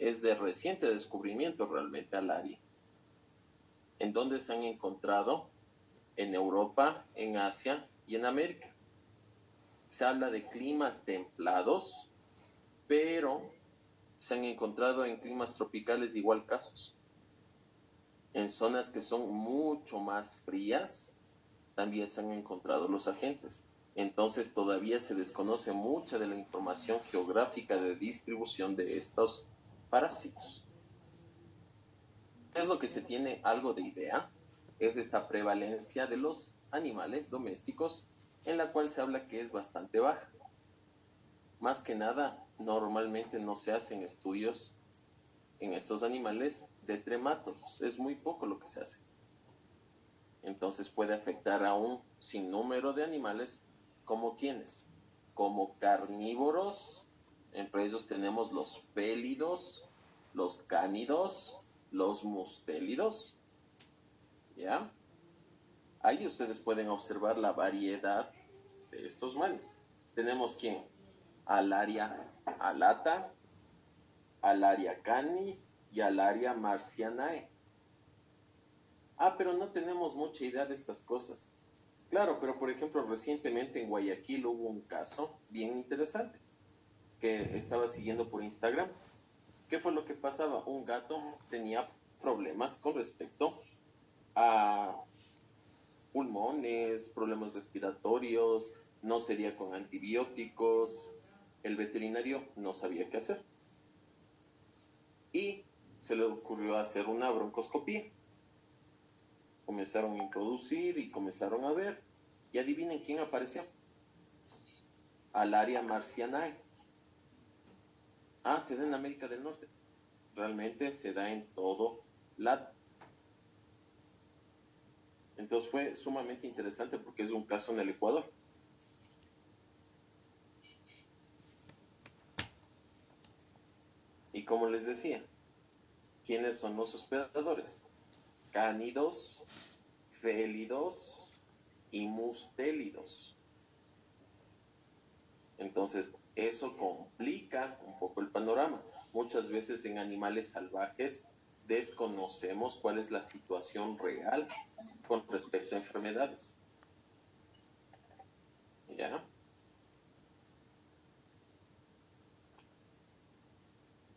es de reciente descubrimiento realmente al área. ¿En dónde se han encontrado? En Europa, en Asia y en América. Se habla de climas templados, pero se han encontrado en climas tropicales igual casos. En zonas que son mucho más frías, también se han encontrado los agentes. Entonces todavía se desconoce mucha de la información geográfica de distribución de estos parásitos. ¿Qué es lo que se tiene algo de idea? Es esta prevalencia de los animales domésticos, en la cual se habla que es bastante baja. Más que nada, normalmente no se hacen estudios en estos animales de tremátodos. Es muy poco lo que se hace. Entonces puede afectar a un sinnúmero de animales, como quienes, como carnívoros. Entre ellos tenemos los félidos, los cánidos, los mustélidos. ¿Ya? Ahí ustedes pueden observar la variedad de estos males. Tenemos ¿quién? Alaria alata, Alaria canis y Alaria marcianae. Pero no tenemos mucha idea de estas cosas. Claro, pero por ejemplo, recientemente en Guayaquil hubo un caso bien interesante que estaba siguiendo por Instagram. ¿Qué fue lo que pasaba? Un gato tenía problemas con respecto a pulmones, problemas respiratorios, no sería con antibióticos. El veterinario no sabía qué hacer. Y se le ocurrió hacer una broncoscopía. Comenzaron a introducir y comenzaron a ver. Y adivinen quién apareció. Alaria marcianae. Se da en América del Norte. Realmente se da en todo lado. Entonces fue sumamente interesante porque es un caso en el Ecuador. Y como les decía, ¿quiénes son los hospedadores? Cánidos, félidos y mustélidos. Entonces, eso complica un poco el panorama. Muchas veces en animales salvajes desconocemos cuál es la situación real con respecto a enfermedades. ¿Ya?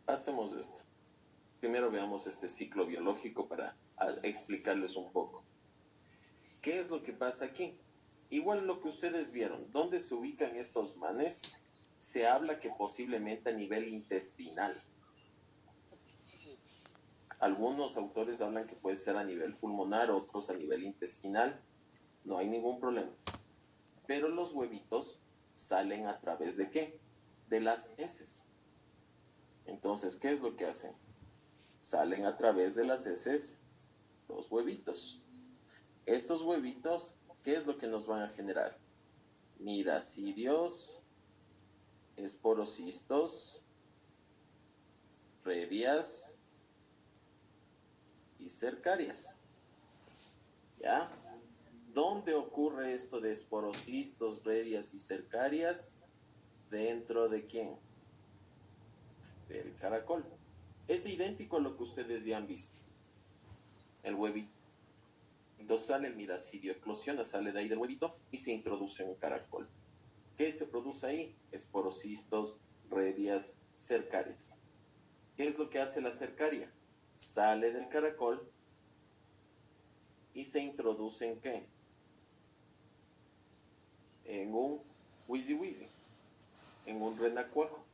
Hacemos esto. Primero veamos este ciclo biológico para explicarles un poco. ¿Qué es lo que pasa aquí? Igual lo que ustedes vieron, ¿dónde se ubican estos manes? Se habla que posiblemente a nivel intestinal. Algunos autores hablan que puede ser a nivel pulmonar, otros a nivel intestinal. No hay ningún problema. Pero los huevitos salen a través de ¿qué? De las heces. Entonces, ¿qué es lo que hacen? Salen a través de las heces los huevitos. Estos huevitos, ¿qué es lo que nos van a generar? Miracidios, esporocistos, redias y cercarias. ¿Ya? ¿Dónde ocurre esto de esporocistos, redias y cercarias? ¿Dentro de quién? Del caracol. Es idéntico a lo que ustedes ya han visto. El huevito sale, el miracidio eclosiona, sale de ahí del huevito y se introduce en un caracol. ¿Qué se produce ahí? Esporocistos, redias, cercarias. ¿Qué es lo que hace la cercaria? Sale del caracol y se introduce ¿en qué? En un wili, en un renacuajo.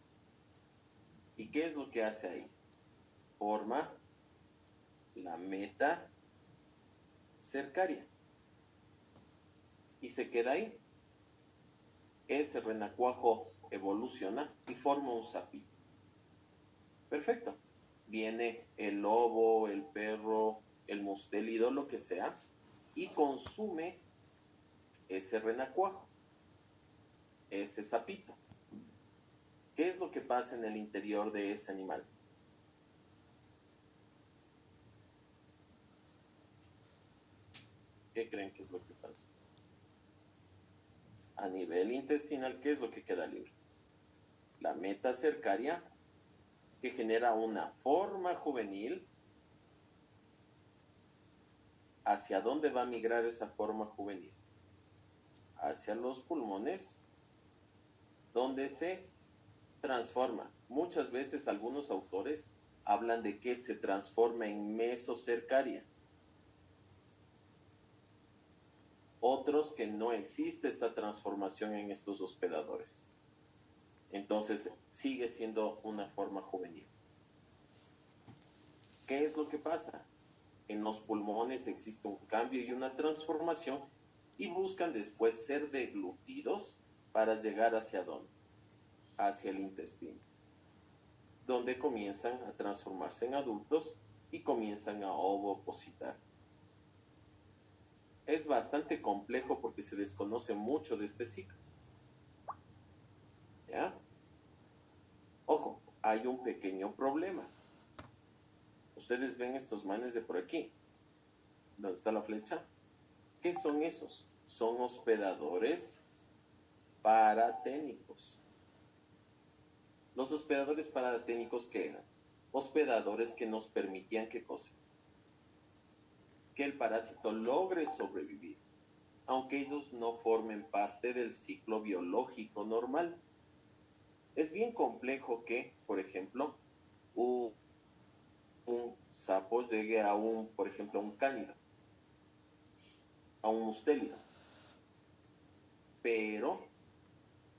¿Y qué es lo que hace ahí? Forma la meta cercaria y se queda ahí. Ese renacuajo evoluciona y forma un sapito. Perfecto. Viene el lobo, el perro, el mustélido, lo que sea, y consume ese renacuajo, ese sapito. ¿Qué es lo que pasa en el interior de ese animal? ¿Qué creen que es lo que pasa? A nivel intestinal, ¿qué es lo que queda libre? La meta cercaria que genera una forma juvenil. ¿Hacia dónde va a migrar esa forma juvenil? Hacia los pulmones, donde se transforma. Muchas veces algunos autores hablan de que se transforma en mesocercaria. Otros que no existe esta transformación en estos hospedadores. Entonces sigue siendo una forma juvenil. ¿Qué es lo que pasa? En los pulmones existe un cambio y una transformación y buscan después ser deglutidos para llegar hacia dónde? Hacia el intestino, donde comienzan a transformarse en adultos y comienzan a ovopositar. Es bastante complejo porque se desconoce mucho de este ciclo. ¿Ya? Ojo, hay un pequeño problema. Ustedes ven estos manes de por aquí, ¿dónde está la flecha? ¿Qué son esos? Son hospedadores paraténicos. Los hospedadores paraténicos, ¿qué eran? Hospedadores que nos permitían, ¿qué cosa? Que el parásito logre sobrevivir, aunque ellos no formen parte del ciclo biológico normal. Es bien complejo que, por ejemplo, un sapo llegue a por ejemplo, a un cánido, a un mustélido. Pero,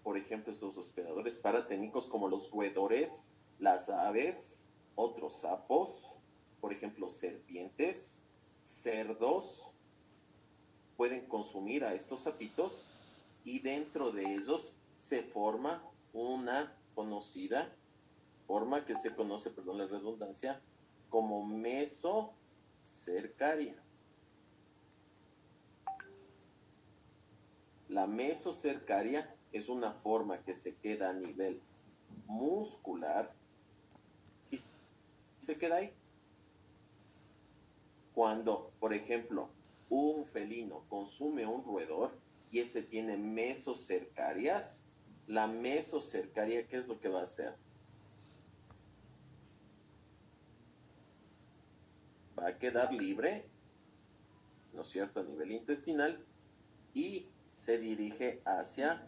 por ejemplo, estos hospedadores paraténicos como los roedores, las aves, otros sapos, por ejemplo, serpientes, cerdos, pueden consumir a estos sapitos y dentro de ellos se forma una conocida forma que se conoce, perdón la redundancia, como mesocercaria. La mesocercaria es una forma que se queda a nivel muscular y se queda ahí. Cuando, por ejemplo, un felino consume un roedor y este tiene mesocercarias, la mesocercaria, ¿qué es lo que va a hacer? Va a quedar libre, ¿no es cierto?, a nivel intestinal y se dirige hacia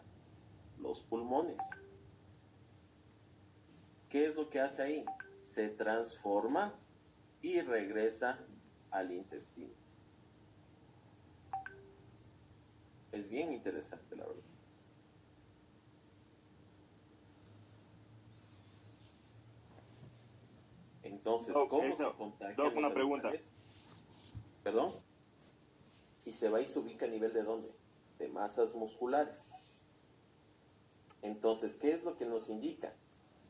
los pulmones. ¿Qué es lo que hace ahí? Se transforma y regresa al intestino. Es bien interesante, la verdad. Entonces, ¿cómo se contagian los animales? ¿Perdón? Y se va y se ubica a nivel de ¿dónde? De masas musculares. Entonces, ¿qué es lo que nos indica?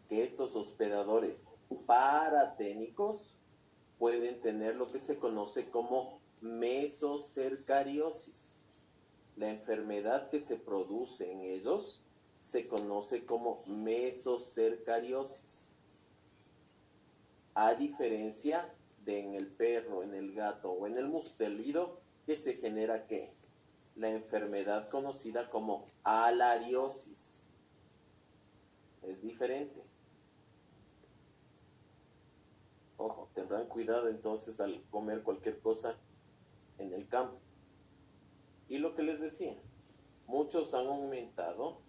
Que estos hospedadores paraténicos pueden tener lo que se conoce como mesocercariosis. La enfermedad que se produce en ellos se conoce como mesocercariosis. A diferencia de en el perro, en el gato o en el mustélido, que se genera ¿qué? La enfermedad conocida como alariosis. Es diferente. Ojo, tendrán cuidado entonces al comer cualquier cosa en el campo. Y lo que les decía, muchos han aumentado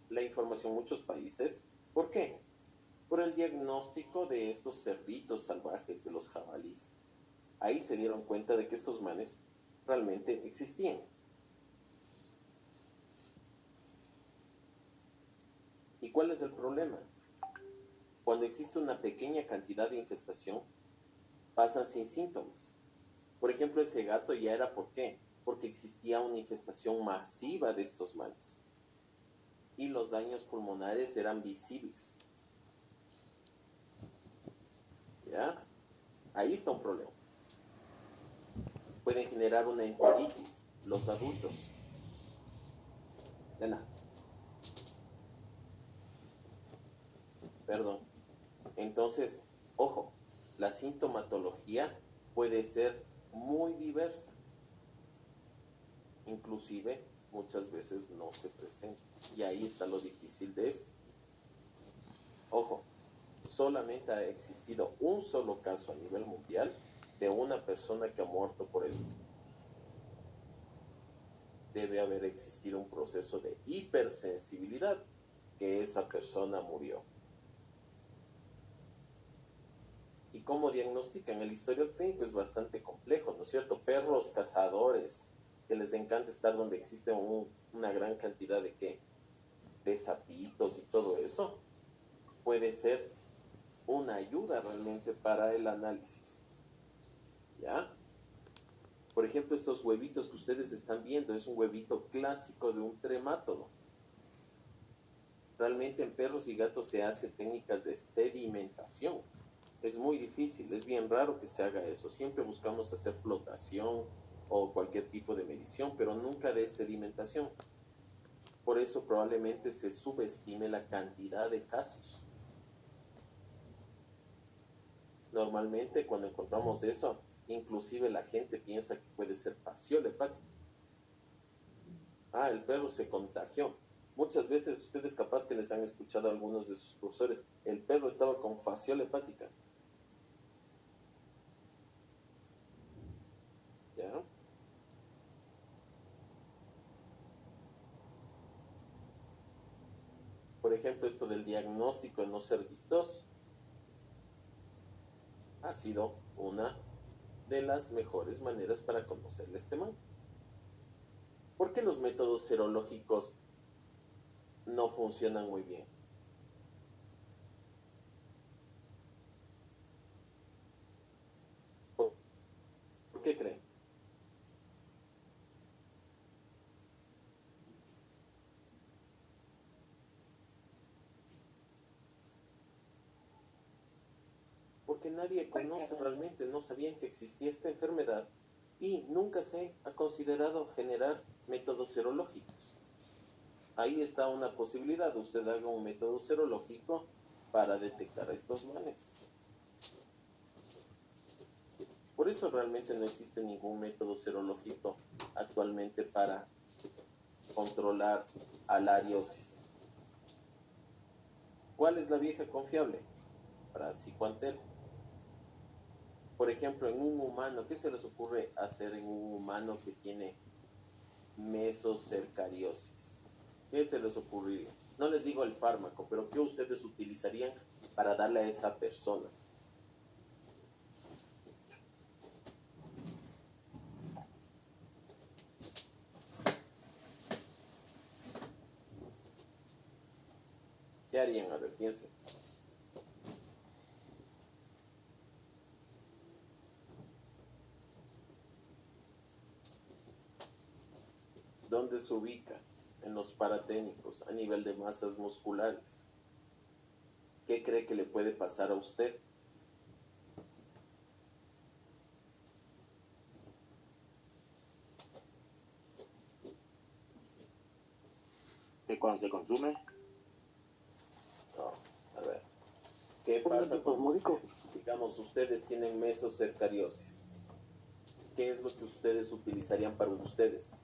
la información en muchos países. ¿Por qué? Por el diagnóstico de estos cerditos salvajes, de los jabalíes. Ahí se dieron cuenta de que estos manes realmente existían. ¿Y cuál es el problema? Cuando existe una pequeña cantidad de infestación, pasan sin síntomas. Por ejemplo, ese gato ya era ¿por qué? Porque existía una infestación masiva de estos manes. Y los daños pulmonares eran visibles. ¿Ya? Ahí está un problema. Pueden generar una enteritis los adultos. Nena. Perdón. Entonces, ojo, la sintomatología puede ser muy diversa. Inclusive, muchas veces no se presenta. Y ahí está lo difícil de esto. Ojo, solamente ha existido un solo caso a nivel mundial de una persona que ha muerto por esto. Debe haber existido un proceso de hipersensibilidad que esa persona murió. ¿Y cómo diagnostican? El historial clínico es bastante complejo, ¿no es cierto? Perros cazadores, que les encanta estar donde existe una gran cantidad de ¿qué? De sapitos y todo eso, puede ser una ayuda realmente para el análisis. ¿Ya? Por ejemplo, estos huevitos que ustedes están viendo, es un huevito clásico de un tremátodo. Realmente en perros y gatos se hacen técnicas de sedimentación. Es muy difícil, es bien raro que se haga eso. Siempre buscamos hacer flotación o cualquier tipo de medición, pero nunca de sedimentación. Por eso probablemente se subestime la cantidad de casos. Normalmente cuando encontramos eso, inclusive la gente piensa que puede ser fasciole hepática. Ah, el perro se contagió. Muchas veces ustedes capaz que les han escuchado a algunos de sus profesores, el perro estaba con fasciole hepática. ¿Ya? Por ejemplo, esto del diagnóstico de no cerditos ha sido una de las mejores maneras para conocerle este mal. ¿Por qué los métodos serológicos no funcionan muy bien? ¿Por qué creen? Porque nadie conoce realmente, no sabían que existía esta enfermedad y nunca se ha considerado generar métodos serológicos. Ahí está una posibilidad, usted haga un método serológico para detectar estos males. Por eso realmente no existe ningún método serológico actualmente para controlar a la ariosis. ¿Cuál es la vieja confiable? Praziquantel. Por ejemplo, en un humano, ¿qué se les ocurre hacer en un humano que tiene mesocercariosis? ¿Qué se les ocurriría? No les digo el fármaco, pero ¿qué ustedes utilizarían para darle a esa persona? ¿Qué harían? A ver, piensen. ¿Dónde se ubica? En los paraténicos, a nivel de masas musculares. ¿Qué cree que le puede pasar a usted? Que cuando se consume, No, a ver. ¿Qué pasa con usted? Digamos, ustedes tienen mesocercariosis. ¿Qué es lo que ustedes utilizarían para ustedes?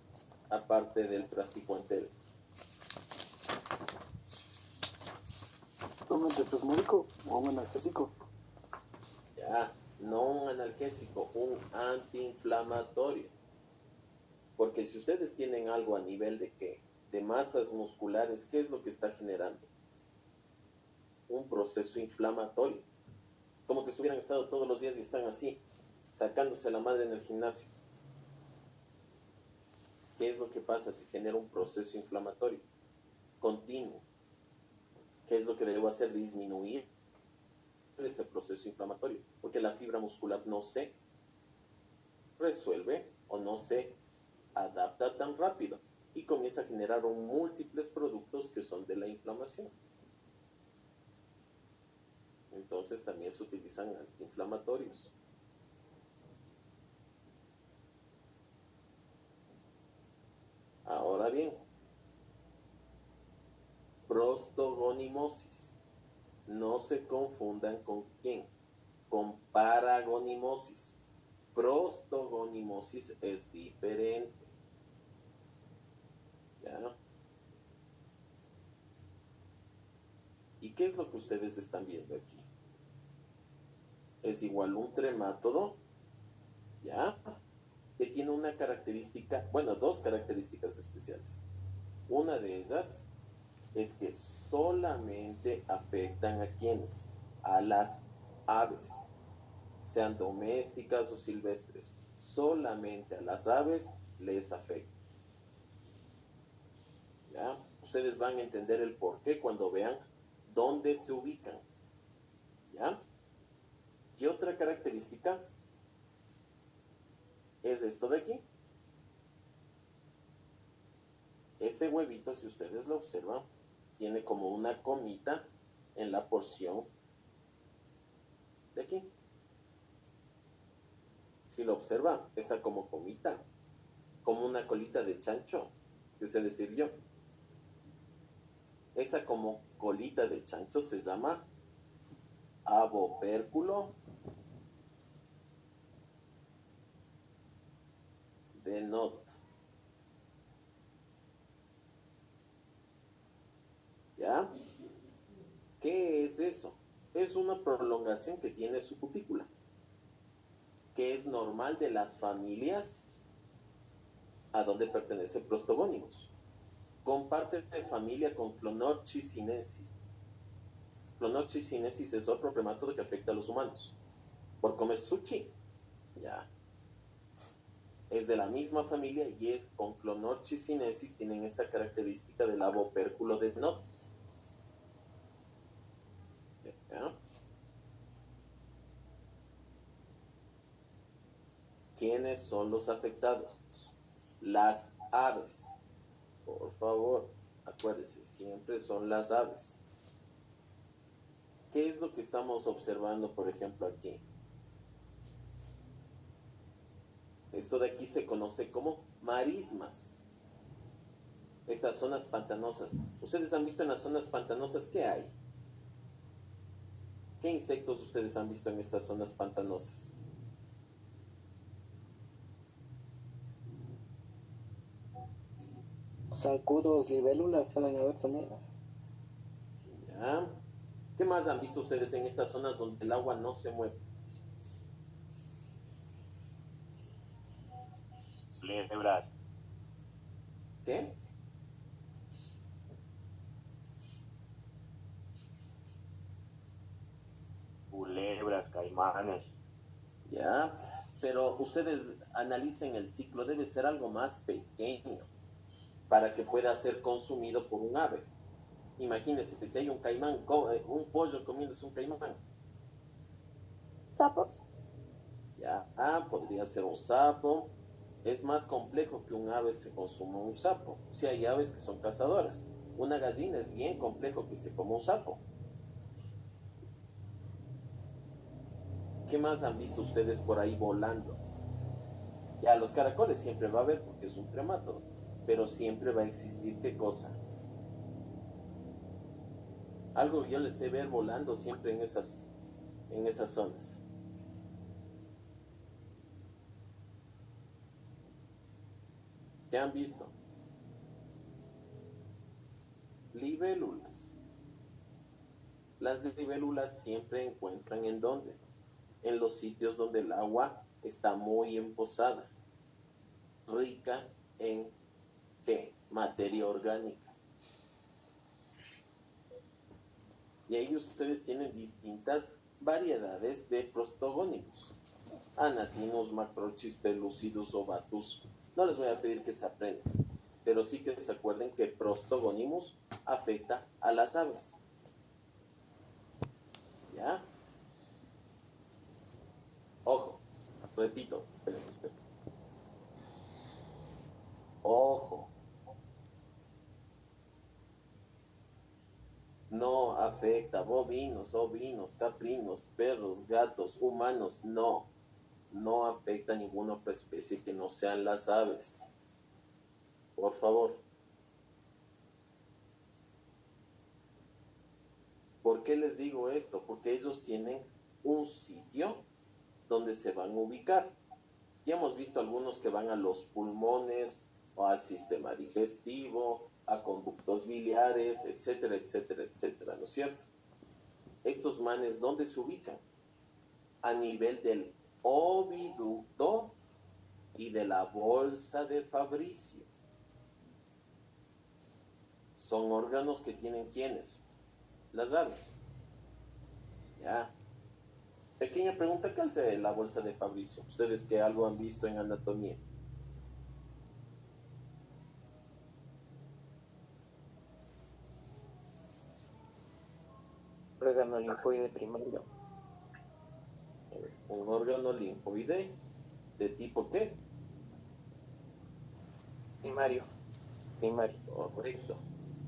Aparte del praziquantel. ¿Un antiespasmódico o un analgésico? Ya, no un analgésico, un antiinflamatorio. Porque si ustedes tienen algo a nivel de qué, de masas musculares, ¿qué es lo que está generando? Un proceso inflamatorio. Como que si hubieran estado todos los días y están así, sacándose la madre en el gimnasio. ¿Qué es lo que pasa? Se genera un proceso inflamatorio continuo. ¿Qué es lo que debo hacer? Disminuir ese proceso inflamatorio, porque la fibra muscular no se resuelve o no se adapta tan rápido y comienza a generar múltiples productos que son de la inflamación. Entonces también se utilizan antiinflamatorios. Ahora bien, prostogonimosis. No se confundan con quién, con paragonimosis. Prostogonimosis es diferente. ¿Ya? ¿Y qué es lo que ustedes están viendo aquí? es igual a un tremátodo, ¿ya? Que tiene una característica, bueno, dos características especiales. Una de ellas es que solamente afectan a quienes, a las aves, sean domésticas o silvestres. Solamente a las aves les afecta. ¿Ya? Ustedes van a entender el porqué cuando vean dónde se ubican. ¿Ya? ¿Qué otra característica es esto de aquí? Este huevito, si ustedes lo observan, tiene como una comita en la porción de aquí. Si lo observan, esa como comita, como una colita de chancho, que se decir yo. Esa como colita de chancho se llama abopérculo de Nott. ¿Ya? ¿Qué es eso? Es una prolongación que tiene su cutícula, que es normal de las familias a donde pertenece Prostogónimos. Comparte de familia con Clonorchis. Clonorchis es otro premátodo que afecta a los humanos por comer sushi. Ya. Es de la misma familia y es con Clonorchis tienen esa característica del abopérculo de Nott. ¿Ya? ¿Quiénes son los afectados? Las aves. Por favor, acuérdense, siempre son las aves. ¿Qué es lo que estamos observando, por ejemplo, aquí? Esto de aquí se conoce como marismas. Estas zonas pantanosas. ¿Ustedes han visto en las zonas pantanosas qué hay? ¿Qué insectos ustedes han visto en estas zonas pantanosas? Zancudos, libélulas suelen haber también. ¿Ya? ¿Qué más han visto ustedes en estas zonas donde el agua no se mueve? Culebras, ¿Qué? culebras, caimanes. ¿Ya? Pero ustedes analicen el ciclo, debe ser algo más pequeño para que pueda ser consumido por un ave. Imagínense que si hay un caimán, un pollo comiéndose un caimán. ¿Sapos? ¿Ya? Podría ser un sapo. Es más complejo que un ave se consuma un sapo. Si hay aves que son cazadoras. Una gallina es bien complejo que se coma un sapo. ¿Qué más han visto ustedes por ahí volando? Ya, los caracoles siempre va a haber porque es un tremátodo, pero siempre va a existir, ¿qué cosa? Algo que yo les sé ver volando siempre en esas zonas. ¿Qué han visto? Libélulas. Las libélulas siempre encuentran ¿en dónde? En los sitios donde el agua está muy emposada, rica en ¿qué? Materia orgánica. Y ahí ustedes tienen distintas variedades de prostogónimos. Anatinus, Macrochis, Pelucidus, Ovatus. No les voy a pedir que se aprendan, pero sí que se acuerden que Prostogonimus afecta a las aves. ¿Ya? Ojo, repito, esperen. Ojo. No afecta bovinos, ovinos, caprinos, perros, gatos, humanos, no. No afecta a ninguna otra especie que no sean las aves. Por favor. ¿Por qué les digo esto? Porque ellos tienen un sitio donde se van a ubicar. Ya hemos visto algunos que van a los pulmones o al sistema digestivo, a conductos biliares, etcétera, etcétera, etcétera, ¿no es cierto? Estos manes, ¿dónde se ubican? a nivel del oviducto y de la bolsa de Fabricio. Son órganos que tienen ¿quiénes? Las aves. Ya. Pequeña pregunta, ¿qué hace la bolsa de Fabricio? Ustedes que algo han visto en anatomía. Órgano linfoide primario. Un órgano linfoide de tipo ¿qué? Primario. Primario. Correcto.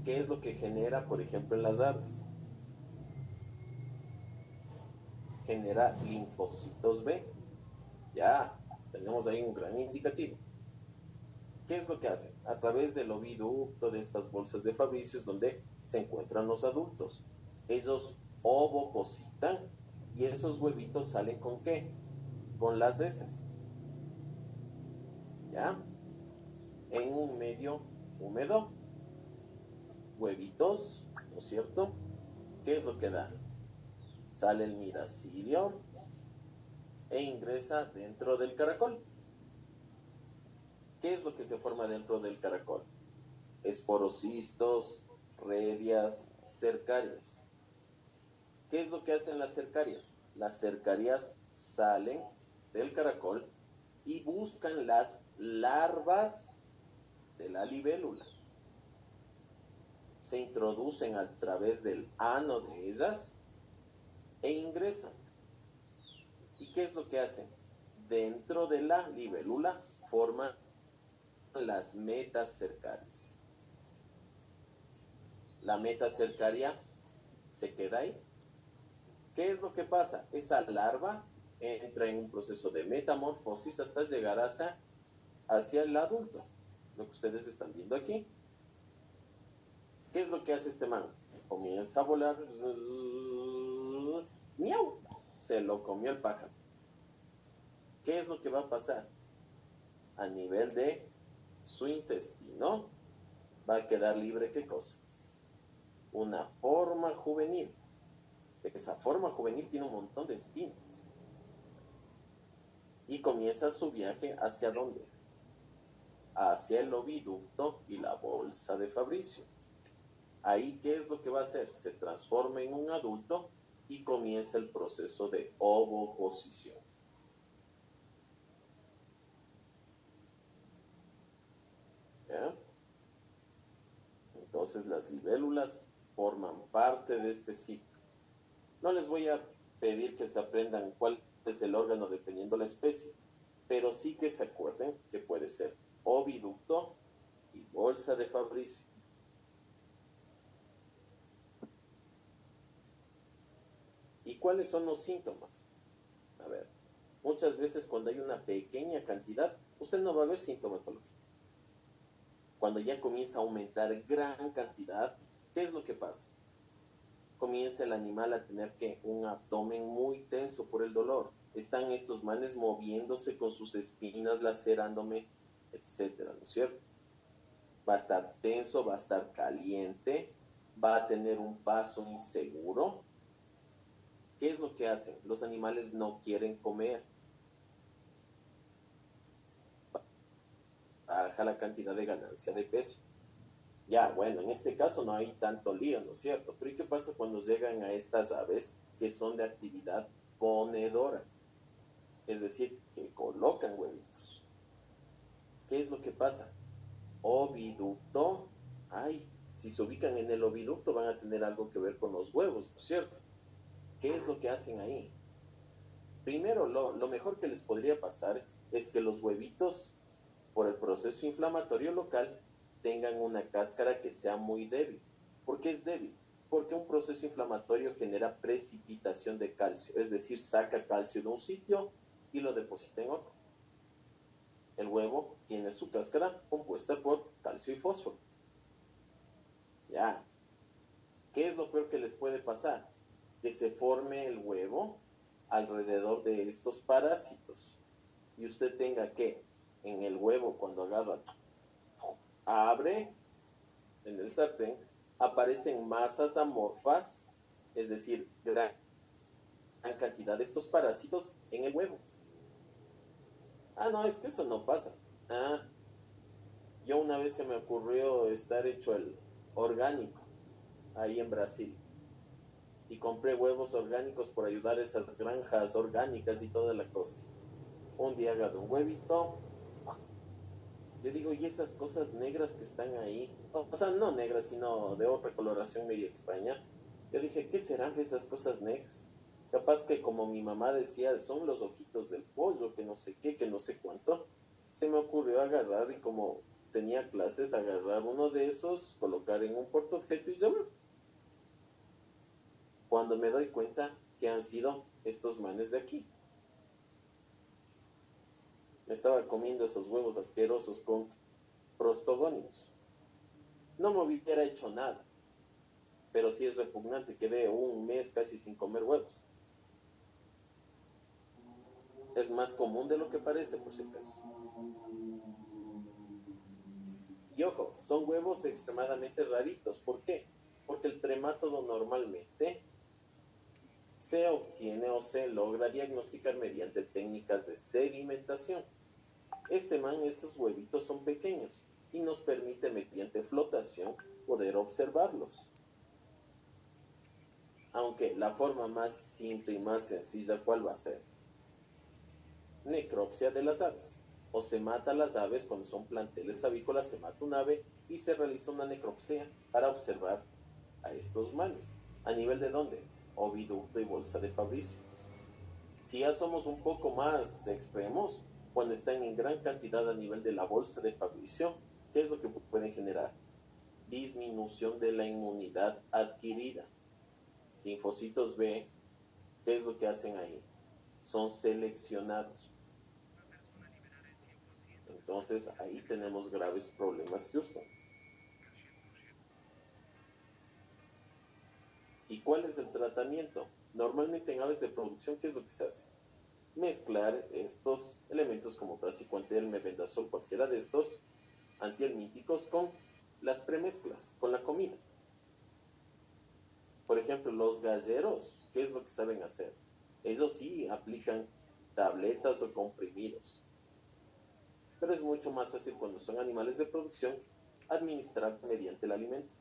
¿Qué es lo que genera, por ejemplo, en las aves? Genera linfocitos B. Ya, tenemos ahí un gran indicativo. ¿Qué es lo que hace? A través del oviducto de estas bolsas de Fabricio es donde se encuentran los adultos. Ellos ovopositan y esos huevitos salen ¿con qué? Con las heces. ¿Ya? En un medio húmedo, huevitos, ¿no es cierto? ¿Qué es lo que da? Sale el miracidio e ingresa dentro del caracol. ¿Qué es lo que se forma dentro del caracol? Esporocistos, redias, cercarias. ¿Qué es lo que hacen las cercarias? Las cercarias salen del caracol y buscan las larvas de la libélula. Se introducen a través del ano de ellas e ingresan. ¿Y qué es lo que hacen? Dentro de la libélula forman las metas cercarias. La meta cercaria se queda ahí. ¿Qué es lo que pasa? Esa larva entra en un proceso de metamorfosis hasta llegar hacia el adulto. Lo que ustedes están viendo aquí. ¿Qué es lo que hace este man? Comienza a volar. ¡Miau! Se lo comió el pájaro. ¿Qué es lo que va a pasar? A nivel de su intestino va a quedar libre, ¿qué cosa? Una forma juvenil. Esa forma juvenil tiene un montón de espinas. Y comienza su viaje ¿hacia dónde? Hacia el oviducto y la bolsa de Fabricio. Ahí, ¿qué es lo que va a hacer? Se transforma en un adulto y comienza el proceso de ovoposición. ¿Ya? Entonces las libélulas forman parte de este ciclo. No les voy a pedir que se aprendan cuál es el órgano dependiendo la especie, pero sí que se acuerden que puede ser oviducto y bolsa de Fabricio. ¿Y cuáles son los síntomas? A ver, muchas veces cuando hay una pequeña cantidad, usted no va a ver sintomatología. Cuando ya comienza a aumentar gran cantidad, ¿qué es lo que pasa? Comienza el animal a tener un abdomen muy tenso por el dolor. Están estos manes moviéndose con sus espinas, lacerándome, etcétera, ¿no es cierto? Va a estar tenso, va a estar caliente, va a tener un paso inseguro. ¿Qué es lo que hacen? Los animales no quieren comer. Baja la cantidad de ganancia de peso. Ya, bueno, en este caso no hay tanto lío, ¿no es cierto? Pero ¿y qué pasa cuando llegan a estas aves que son de actividad ponedora? Es decir, que colocan huevitos. ¿Qué es lo que pasa? Oviducto. Ay, si se ubican en el oviducto van a tener algo que ver con los huevos, ¿no es cierto? ¿Qué es lo que hacen ahí? Primero, lo mejor que les podría pasar es que los huevitos, por el proceso inflamatorio local, tengan una cáscara que sea muy débil. ¿Por qué es débil? Porque un proceso inflamatorio genera precipitación de calcio, es decir, saca calcio de un sitio y lo deposita en otro. El huevo tiene su cáscara compuesta por calcio y fósforo. Ya. ¿Qué es lo peor que les puede pasar? Que se forme el huevo alrededor de estos parásitos y usted tenga que en el huevo, cuando agarra, abre en el sartén, aparecen masas amorfas, es decir, cantidad de estos parásitos en el huevo. Ah, no, es que eso no pasa. Ah, yo una vez se me ocurrió estar hecho el orgánico ahí en Brasil y compré huevos orgánicos por ayudar a esas granjas orgánicas y toda la cosa. Un día agarré un huevito. Yo digo, ¿y esas cosas negras que están ahí? O sea, no negras, sino de otra coloración medio extraña. Yo dije, ¿qué serán de esas cosas negras? Capaz que como mi mamá decía, son los ojitos del pollo, que no sé qué, que no sé cuánto. Se me ocurrió agarrar y como tenía clases, agarrar uno de esos, colocar en un portaobjeto y llamar. Cuando me doy cuenta que han sido estos manes de aquí. Me estaba comiendo esos huevos asquerosos con prostogónicos. No me hubiera hecho nada, pero sí es repugnante. Quedé un mes casi sin comer huevos. Es más común de lo que parece, por si acaso. Y ojo, son huevos extremadamente raritos. ¿Por qué? Porque el tremátodo normalmente se obtiene o se logra diagnosticar mediante técnicas de sedimentación. Estos huevitos son pequeños y nos permite mediante flotación poder observarlos. Aunque la forma más simple y más sencilla, ¿cuál va a ser? Necropsia de las aves. O se mata a las aves cuando son planteles avícolas, se mata un ave y se realiza una necropsia para observar a estos manes. ¿A nivel de dónde? Oviducto y bolsa de Fabricio. Si ya somos un poco más extremos, cuando están en gran cantidad a nivel de la bolsa de Fabricio, ¿qué es lo que pueden generar? Disminución de la inmunidad adquirida. Linfocitos B, ¿qué es lo que hacen ahí? Son seleccionados. Entonces ahí tenemos graves problemas, Houston. ¿Y cuál es el tratamiento? Normalmente en aves de producción, ¿qué es lo que se hace? Mezclar estos elementos como praziquantel, mebendazol, cualquiera de estos antihelmínticos con las premezclas, con la comida. Por ejemplo, los galleros, ¿qué es lo que saben hacer? Ellos sí aplican tabletas o comprimidos. Pero es mucho más fácil cuando son animales de producción administrar mediante el alimento.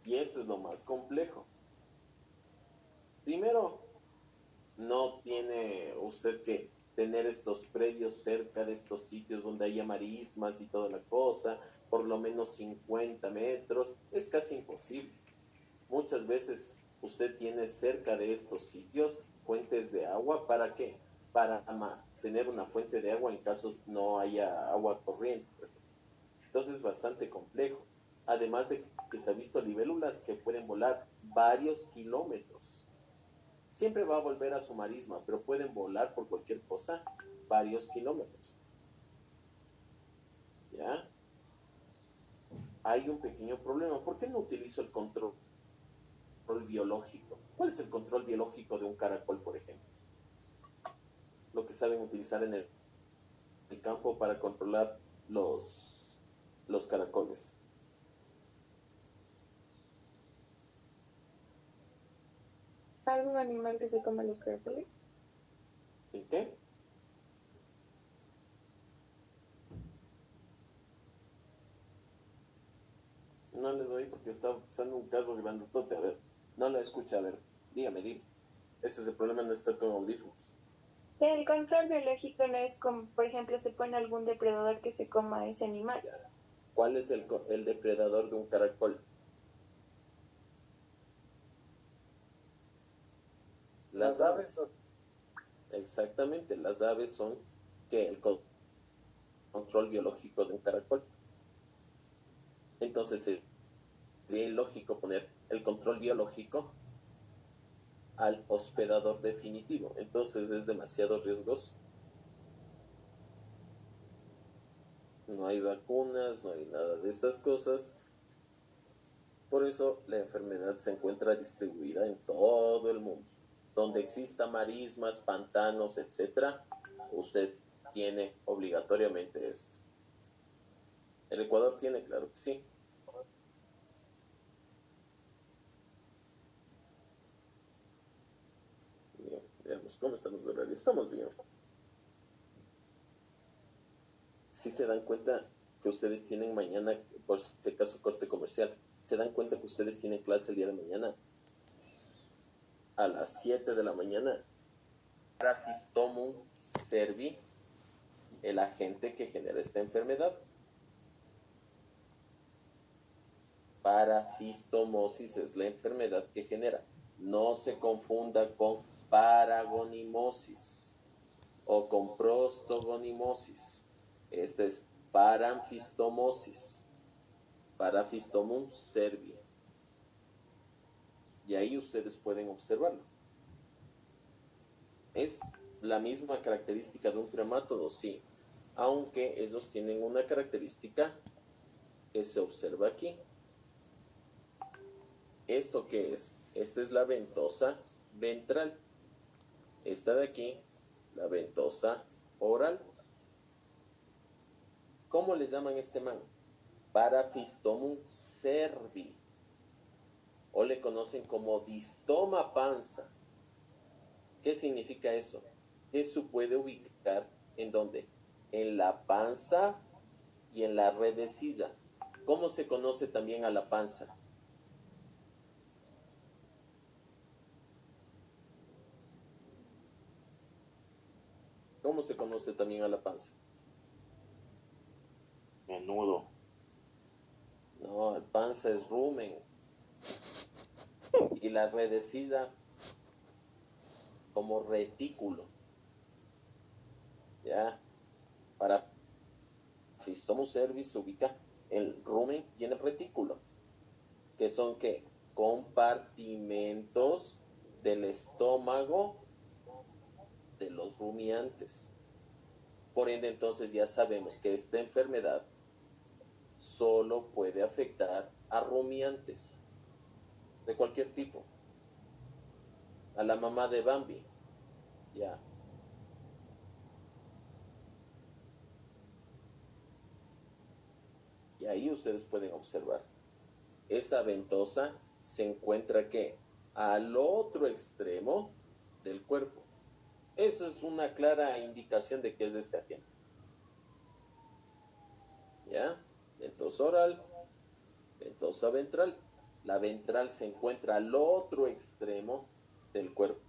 Y esto es lo más complejo. Primero, no tiene usted que tener estos predios cerca de estos sitios donde haya marismas y toda la cosa, por lo menos 50 metros, es casi imposible. Muchas veces usted tiene cerca de estos sitios fuentes de agua, ¿para qué? Para tener una fuente de agua en caso no haya agua corriente. Entonces es bastante complejo. Además de que se ha visto libélulas que pueden volar varios kilómetros. Siempre va a volver a su marisma, pero pueden volar por cualquier cosa varios kilómetros. ¿Ya? Hay un pequeño problema. ¿Por qué no utilizo el control biológico? ¿Cuál es el control biológico de un caracol, por ejemplo? Lo que saben utilizar en el campo para controlar los caracoles. ¿Algún animal que se coma los caracoles? ¿Y qué? No les doy porque está usando un carro grandotote. A ver, no la escucha. A ver, dígame. Ese es el problema de no estar con audífonos. El control biológico no es como, por ejemplo, se pone algún depredador que se coma a ese animal. ¿Cuál es el depredador de un caracol? Las aves. Exactamente, las aves son que el control biológico de un caracol. Entonces sería ilógico poner el control biológico al hospedador definitivo. Entonces es demasiado riesgoso. No hay vacunas, no hay nada de estas cosas. Por eso la enfermedad se encuentra distribuida en todo el mundo. Donde exista marismas, pantanos, etc., usted tiene obligatoriamente esto. ¿El Ecuador tiene? Claro que sí. ¿Cómo estamos de horario? Estamos bien. Si se dan cuenta que ustedes tienen mañana, por este caso corte comercial, se dan cuenta que ustedes tienen clase el día de mañana a las 7 de la mañana. Parafistomum cervi, el agente que genera esta enfermedad. Parafistomosis es la enfermedad que genera. No se confunda con paragonimosis o con prostogonimosis. Esta es paranfistomosis, parafistomum cervi. Y ahí ustedes pueden observarlo. ¿Es la misma característica de un tremátodo? Sí, aunque ellos tienen una característica que se observa aquí. ¿Esto qué es? Esta es la ventosa ventral. Esta de aquí, la ventosa oral. ¿Cómo le llaman a este man? Parafistomum cervi. O le conocen como distoma panza. ¿Qué significa eso? Eso puede ubicar ¿en dónde? En la panza y en la redecilla. ¿Cómo se conoce también a la panza? ¿Cómo se conoce también a la panza? Menudo. No, la panza es rumen. Y la redecilla como retículo. ¿Ya? Para Fistomus cervis se ubica el rumen y en el retículo. Que son ¿qué? Compartimentos del estómago de los rumiantes. Por ende, entonces ya sabemos que esta enfermedad solo puede afectar a rumiantes de cualquier tipo. A la mamá de Bambi, ya. Y ahí ustedes pueden observar. Esa ventosa se encuentra ¿qué? Al otro extremo del cuerpo. Eso es una clara indicación de que es este agente. ¿Ya? Ventosa oral, ventosa ventral. La ventral se encuentra al otro extremo del cuerpo.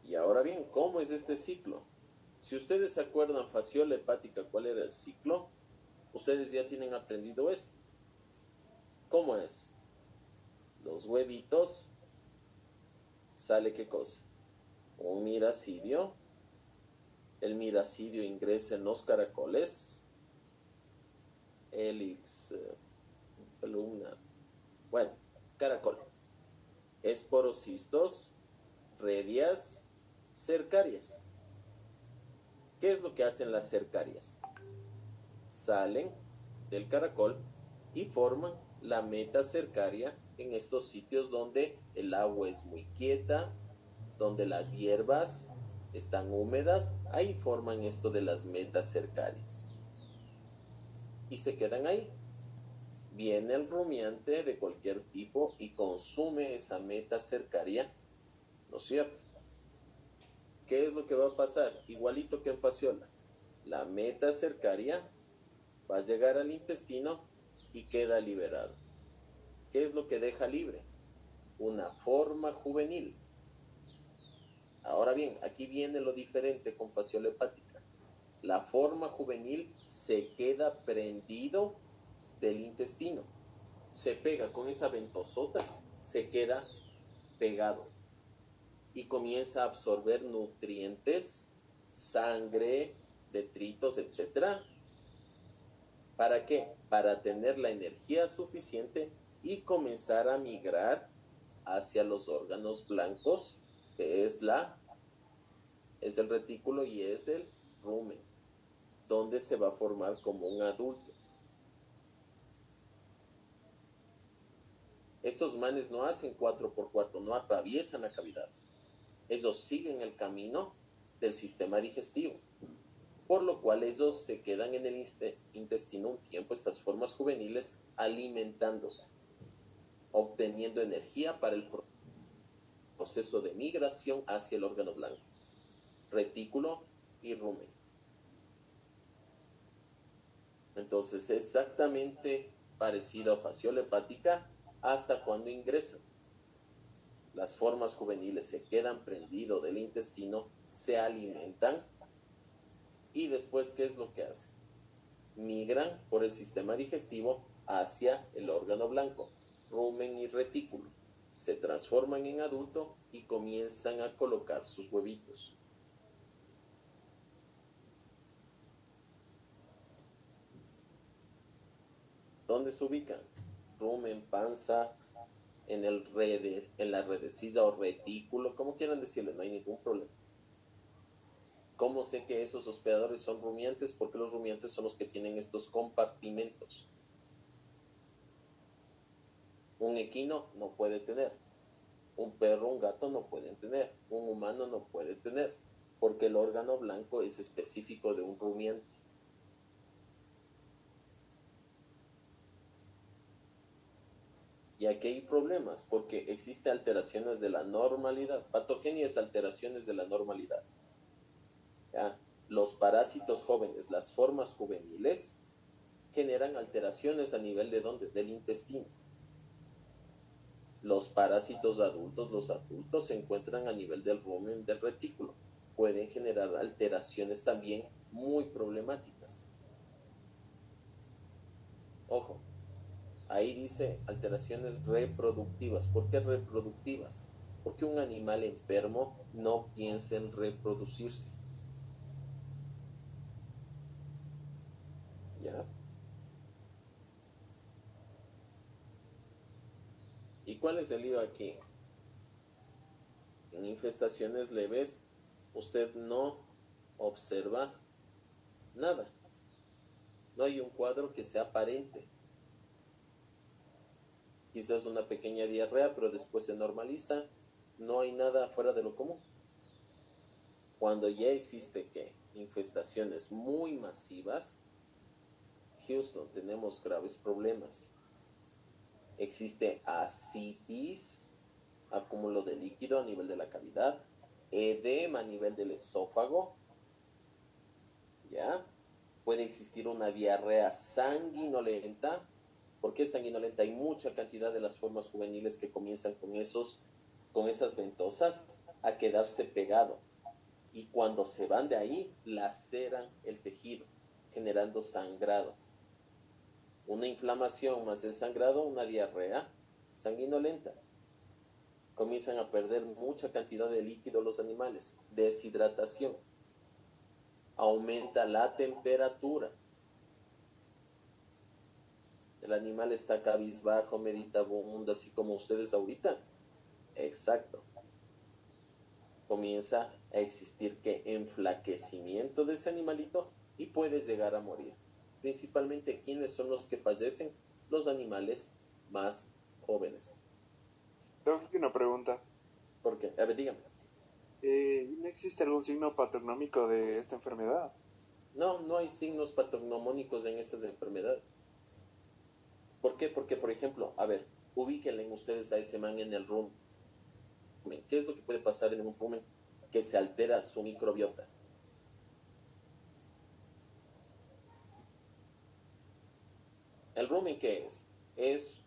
Y ahora bien, ¿cómo es este ciclo? Si ustedes se acuerdan, fasciola hepática, ¿cuál era el ciclo? Ustedes ya tienen aprendido esto. ¿Cómo es? Los huevitos, ¿sale qué cosa? Un miracidio. El miracidio ingresa en los caracoles. Hélix, columna. Bueno, caracol. Esporocistos, redias, cercarias. ¿Qué es lo que hacen las cercarias? Salen del caracol y forman la meta cercaria en estos sitios donde el agua es muy quieta, donde las hierbas están húmedas, ahí forman esto de las metas cercarias. Y se quedan ahí. Viene el rumiante de cualquier tipo y consume esa meta cercaria, ¿no es cierto? ¿Qué es lo que va a pasar? Igualito que en fasciola. La meta cercaria va a llegar al intestino y queda liberado. ¿Qué es lo que deja libre? Una forma juvenil. Ahora bien, aquí viene lo diferente con fasciola hepática. La forma juvenil se queda prendido del intestino. Se pega con esa ventosota, se queda pegado y comienza a absorber nutrientes, sangre, detritos, etc. ¿Para qué? Para tener la energía suficiente y comenzar a migrar hacia los órganos blancos, que es el retículo y es el rumen, donde se va a formar como un adulto. Estos manes no hacen 4x4, no atraviesan la cavidad. Ellos siguen el camino del sistema digestivo, por lo cual ellos se quedan en el intestino un tiempo, estas formas juveniles, alimentándose. obteniendo energía para el proceso de migración hacia el órgano blanco, retículo y rumen. Entonces, exactamente parecido a fasciola hepática hasta cuando ingresan. Las formas juveniles se quedan prendidos del intestino, se alimentan y después, ¿qué es lo que hacen? Migran por el sistema digestivo hacia el órgano blanco, rumen y retículo. Se transforman en adulto y comienzan a colocar sus huevitos. ¿Dónde se ubican? Rumen, panza, en la redecilla o retículo, como quieran decirle, no hay ningún problema. ¿Cómo sé que esos hospedadores son rumiantes? Porque los rumiantes son los que tienen estos compartimentos. Un equino no puede tener, un perro, un gato no pueden tener, un humano no puede tener, porque el órgano blanco es específico de un rumiante. Y aquí hay problemas, porque existen alteraciones de la normalidad. Patogenia es alteraciones de la normalidad. ¿Ya? Los parásitos jóvenes, las formas juveniles, generan alteraciones a nivel de ¿dónde? Del intestino. Los parásitos adultos, los adultos se encuentran a nivel del rumen, del retículo. Pueden generar alteraciones también muy problemáticas. Ojo, ahí dice alteraciones reproductivas. ¿Por qué reproductivas? Porque un animal enfermo no piensa en reproducirse. ¿Ya? ¿Y cuál es el lío aquí? En infestaciones leves, usted no observa nada. No hay un cuadro que sea aparente. Quizás una pequeña diarrea, pero después se normaliza. No hay nada fuera de lo común. Cuando ya existe, ¿qué? Infestaciones muy masivas, Houston, tenemos graves problemas. Existe ascitis, acúmulo de líquido a nivel de la cavidad, edema a nivel del esófago, ¿ya? Puede existir una diarrea sanguinolenta. ¿Por qué sanguinolenta? Hay mucha cantidad de las formas juveniles que comienzan con esas ventosas a quedarse pegado. Y cuando se van de ahí, laceran el tejido, generando sangrado. Una inflamación más el sangrado, una diarrea sanguinolenta. Comienzan a perder mucha cantidad de líquido los animales. Deshidratación. Aumenta la temperatura. El animal está cabizbajo, meditabundo, así como ustedes ahorita. Exacto. Comienza a existir que enflaquecimiento de ese animalito y puede llegar a morir. Principalmente, ¿quiénes son los que fallecen? Los animales más jóvenes. Tengo aquí una pregunta. ¿Por qué? A ver, dígame. ¿No existe algún signo patognomónico de esta enfermedad? No, no hay signos patognomónicos en estas enfermedades. ¿Por qué? Porque, por ejemplo, a ver, ubíquenle ustedes a ese man en el rumen. ¿Qué es lo que puede pasar en un rumen? Que se altera su microbiota. ¿El rumen qué es? Es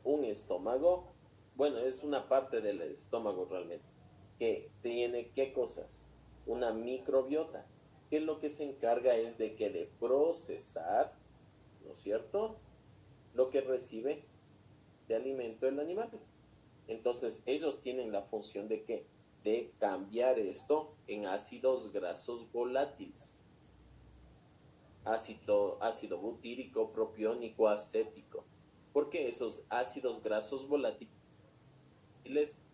un estómago, bueno, es una parte del estómago realmente, que tiene, ¿qué cosas? Una microbiota, que lo que se encarga es de procesar, ¿no es cierto?, lo que recibe de alimento el animal. Entonces, ellos tienen la función de ¿qué? De cambiar esto en ácidos grasos volátiles. Ácido butírico, propiónico, acético. Porque esos ácidos grasos volátiles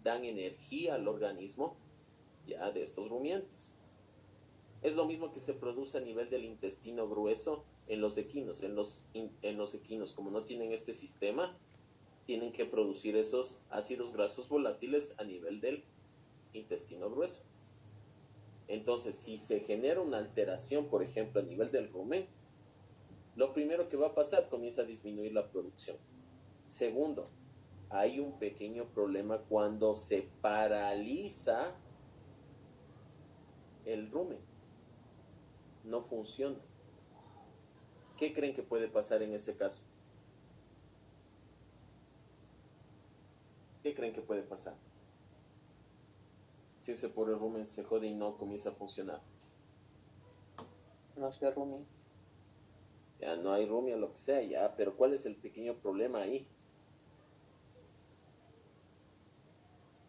dan energía al organismo ya de estos rumiantes. Es lo mismo que se produce a nivel del intestino grueso en los equinos. En los equinos, como no tienen este sistema, tienen que producir esos ácidos grasos volátiles a nivel del intestino grueso. Entonces, si se genera una alteración, por ejemplo, a nivel del rumen, lo primero que va a pasar, comienza a disminuir la producción. Segundo, hay un pequeño problema cuando se paraliza el rumen. No funciona. ¿Qué creen que puede pasar en ese caso? ¿Qué creen que puede pasar? Si ese pobre rumen se jode y no comienza a funcionar. No sé, Rumi. Ya no hay rumia, lo que sea, ya, pero ¿cuál es el pequeño problema ahí?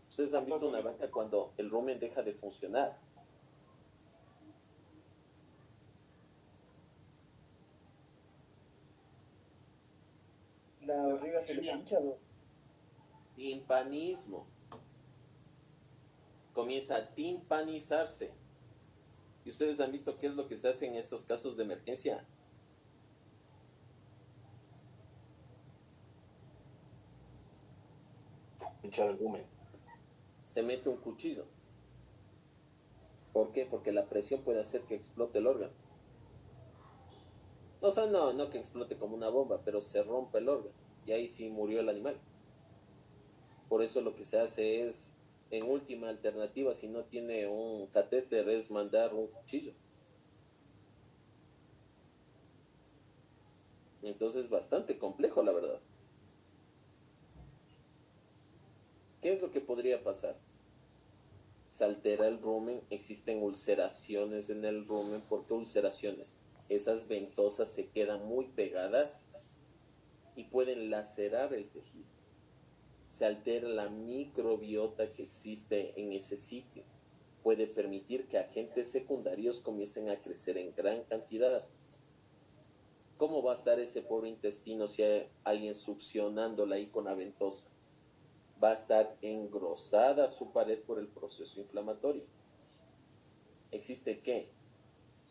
Ustedes han visto una vaca cuando el rumen deja de funcionar. La barriga se le pincha, ¿no? Timpanismo. Comienza a timpanizarse. ¿Y ustedes han visto qué es lo que se hace en estos casos de emergencia? Pinchar el rumen. Se mete un cuchillo. ¿Por qué? Porque la presión puede hacer que explote el órgano. O sea, no que explote como una bomba, pero se rompe el órgano. Y ahí sí murió el animal. Por eso lo que se hace es, en última alternativa, si no tiene un catéter, es mandar un cuchillo. Entonces es bastante complejo, la verdad. ¿Qué es lo que podría pasar? Se altera el rumen, existen ulceraciones en el rumen. ¿Por qué ulceraciones? Esas ventosas se quedan muy pegadas y pueden lacerar el tejido. Se altera la microbiota que existe en ese sitio. Puede permitir que agentes secundarios comiencen a crecer en gran cantidad. ¿Cómo va a estar ese pobre intestino si hay alguien succionándola ahí con la ventosa? Va a estar engrosada su pared por el proceso inflamatorio. ¿Existe qué?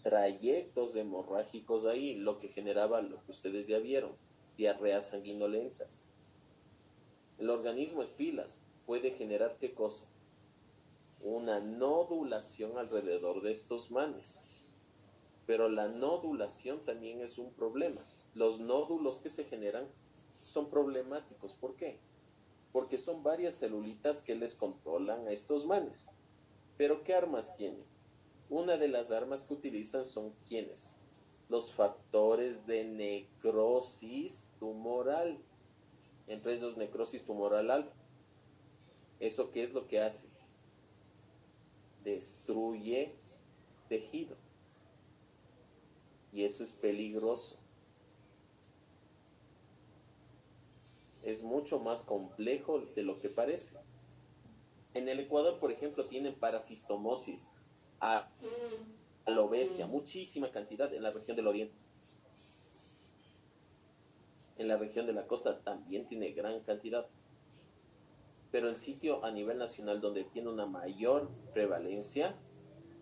Trayectos hemorrágicos ahí, lo que generaba lo que ustedes ya vieron, diarreas sanguinolentas. El organismo es pilas, puede generar ¿qué cosa? Una nodulación alrededor de estos manes. Pero la nodulación también es un problema. Los nódulos que se generan son problemáticos. ¿Por qué? Porque son varias celulitas que les controlan a estos manes. Pero ¿qué armas tienen? Una de las armas que utilizan son ¿quiénes? Los factores de necrosis tumoral. Entre ellos necrosis tumoral alfa. ¿Eso qué es lo que hace? Destruye tejido. Y eso es peligroso. Es mucho más complejo de lo que parece. En el Ecuador, por ejemplo, tienen parafistomosis a lo bestia, muchísima cantidad en la región del oriente. En la región de la costa también tiene gran cantidad. Pero el sitio a nivel nacional donde tiene una mayor prevalencia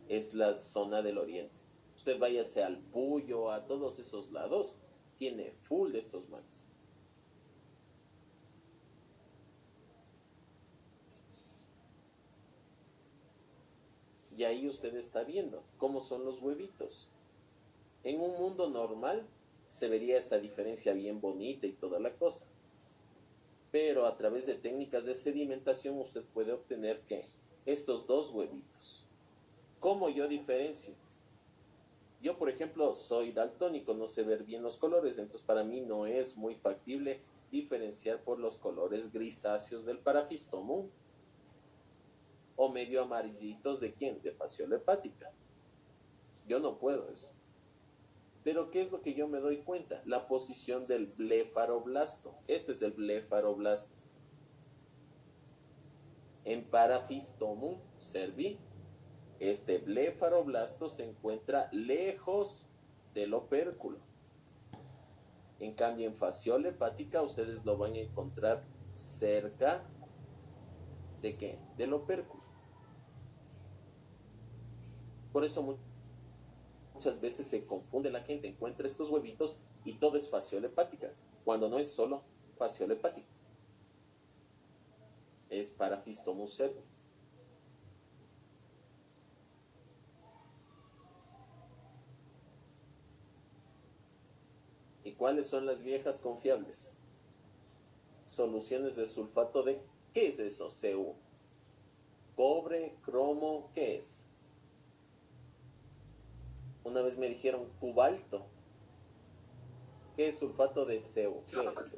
es la zona del oriente. Usted váyase al Puyo, a todos esos lados, tiene full de estos manes. Y ahí usted está viendo cómo son los huevitos. En un mundo normal se vería esa diferencia bien bonita y toda la cosa. Pero a través de técnicas de sedimentación usted puede obtener que estos dos huevitos. ¿Cómo yo diferencio? Yo, por ejemplo, soy daltónico, no sé ver bien los colores, entonces para mí no es muy factible diferenciar por los colores grisáceos del parafistomum o medio amarillitos de quién, de fasciola hepática. Yo no puedo eso. Pero ¿qué es lo que yo me doy cuenta? La posición del blefaroblasto. Este es el blefaroblasto. En parafistomum cervi, este blefaroblasto se encuentra lejos del opérculo. En cambio, en fasciola hepática ustedes lo van a encontrar cerca de ¿qué? Del opérculo. Por eso muchas veces se confunde la gente, encuentra estos huevitos y todo es fasciola hepática, cuando no es solo fasciola hepática. Es parafistomum cervi. ¿Y cuáles son las viejas confiables? soluciones de sulfato de... ¿Qué es eso, Cu? Cobre, cromo, ¿qué es? Una vez me dijeron cobalto. ¿Qué es sulfato de Cu? ¿Qué es?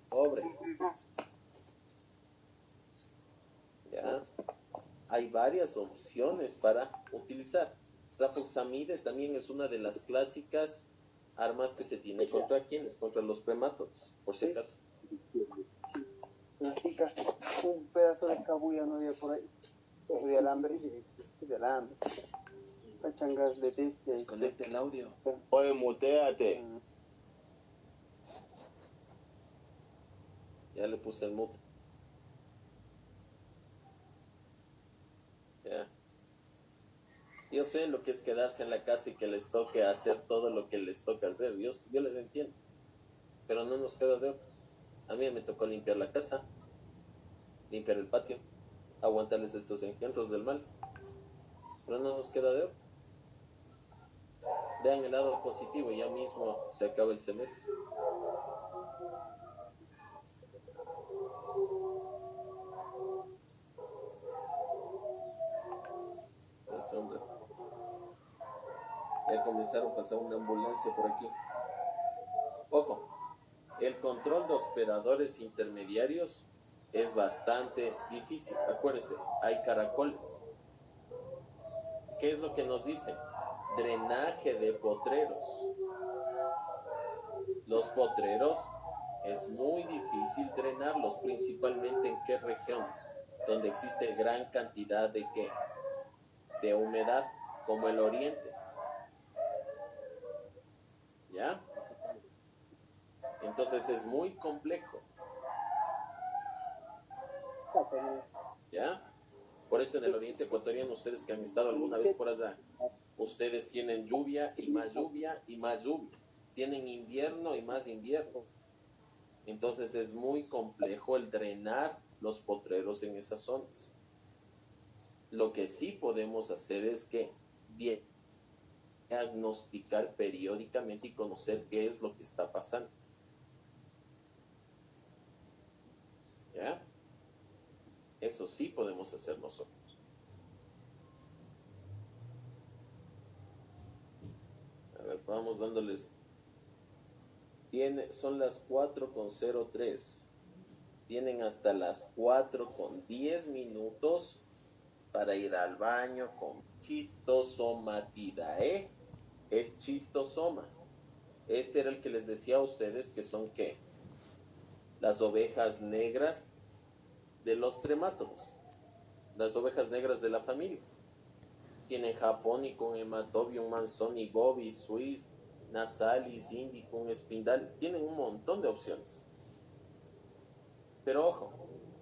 Cobre. ¿Ya? Hay varias opciones para utilizar. Rafoxamide también es una de las clásicas armas que se tiene contra quienes, contra los premátodos, por si acaso. Significa un pedazo de cabuya no había por ahí. De alambre, de alambre. Pachangas de bestia. Desconecta el audio. Oye, muteate. Ya le puse el mute. Ya. Yo sé lo que es quedarse en la casa y que les toque hacer todo lo que les toca hacer. Yo les entiendo. Pero no nos queda de otra. A mí me tocó limpiar la casa, limpiar el patio, aguantarles estos engendros del mal. Pero no nos queda de otra. Vean el lado positivo, ya mismo se acaba el semestre. Pues hombre, ya comenzaron a pasar una ambulancia por aquí. Ojo, el control de hospedadores intermediarios es bastante difícil. Acuérdense, hay caracoles. ¿Qué es lo que nos dicen? Drenaje de potreros. Los potreros es muy difícil drenarlos, principalmente en qué regiones, donde existe gran cantidad de ¿qué? De humedad, como el oriente. ¿Ya? Entonces es muy complejo. ¿Ya? Por eso en el oriente ecuatoriano, ustedes que han estado alguna vez por allá, ustedes tienen lluvia y más lluvia y más lluvia. Tienen invierno y más invierno. Entonces es muy complejo el drenar los potreros en esas zonas. Lo que sí podemos hacer es que diagnosticar periódicamente y conocer qué es lo que está pasando. ¿Ya? Eso sí podemos hacer nosotros. A ver, vamos dándoles. Son las 4:03. Tienen hasta las 4:10 para ir al baño con chistosomatida, ¿eh? Es chistosoma. Este era el que les decía a ustedes que son ¿qué? Las ovejas negras de los tremátodos. Las ovejas negras de la familia. Tienen Japónicum, Hematobium, Manzoni, Gobi, Swiss, Nasalis, Indicum, Spindal. Tienen un montón de opciones. Pero ojo,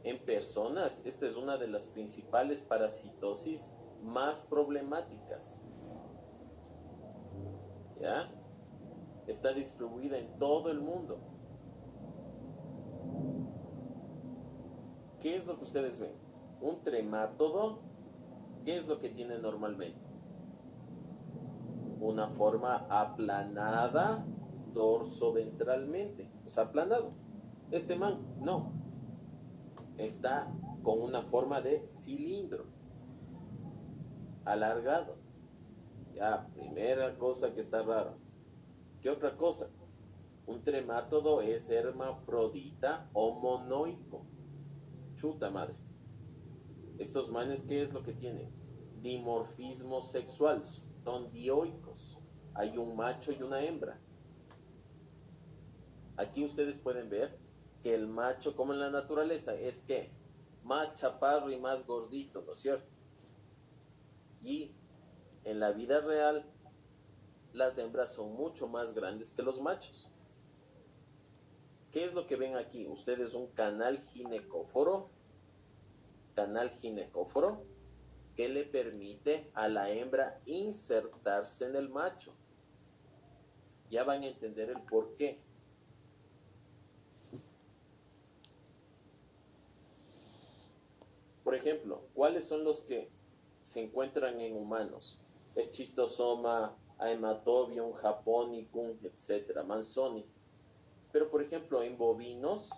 en personas esta es una de las principales parasitosis más problemáticas. ¿Ya? Está distribuida en todo el mundo. ¿Qué es lo que ustedes ven? Un tremátodo, ¿qué es lo que tiene normalmente? Una forma aplanada dorsoventralmente, o sea, aplanado. Este man, no. Está con una forma de cilindro, alargado. Ya, primera cosa que está raro. ¿Qué otra cosa? Un tremátodo es hermafrodita o monoico. Chuta madre. Estos manes, ¿qué es lo que tienen? Dimorfismo sexual, son dioicos. Hay un macho y una hembra. Aquí ustedes pueden ver que el macho, como en la naturaleza, es que más chaparro y más gordito, ¿no es cierto? Y en la vida real, las hembras son mucho más grandes que los machos. ¿Qué es lo que ven aquí? Ustedes un canal ginecóforo que le permite a la hembra insertarse en el macho. Ya van a entender el por qué. Por ejemplo, ¿cuáles son los que se encuentran en humanos? Schistosoma Haematobium, Japonicum, etcétera, Manzoni. Pero, por ejemplo, en bovinos,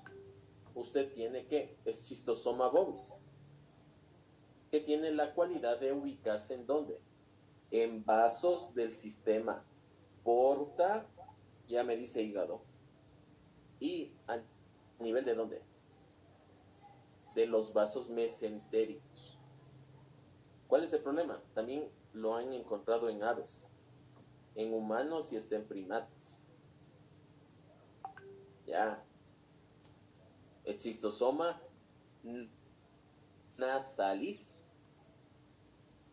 usted tiene que, es Schistosoma bovis, que tiene la cualidad de ubicarse en ¿dónde? En vasos del sistema porta, ya me dice hígado, y a nivel de ¿dónde? De los vasos mesentéricos. ¿Cuál es el problema? También lo han encontrado en aves, en humanos y hasta en primates. Ya. Schistosoma nasalis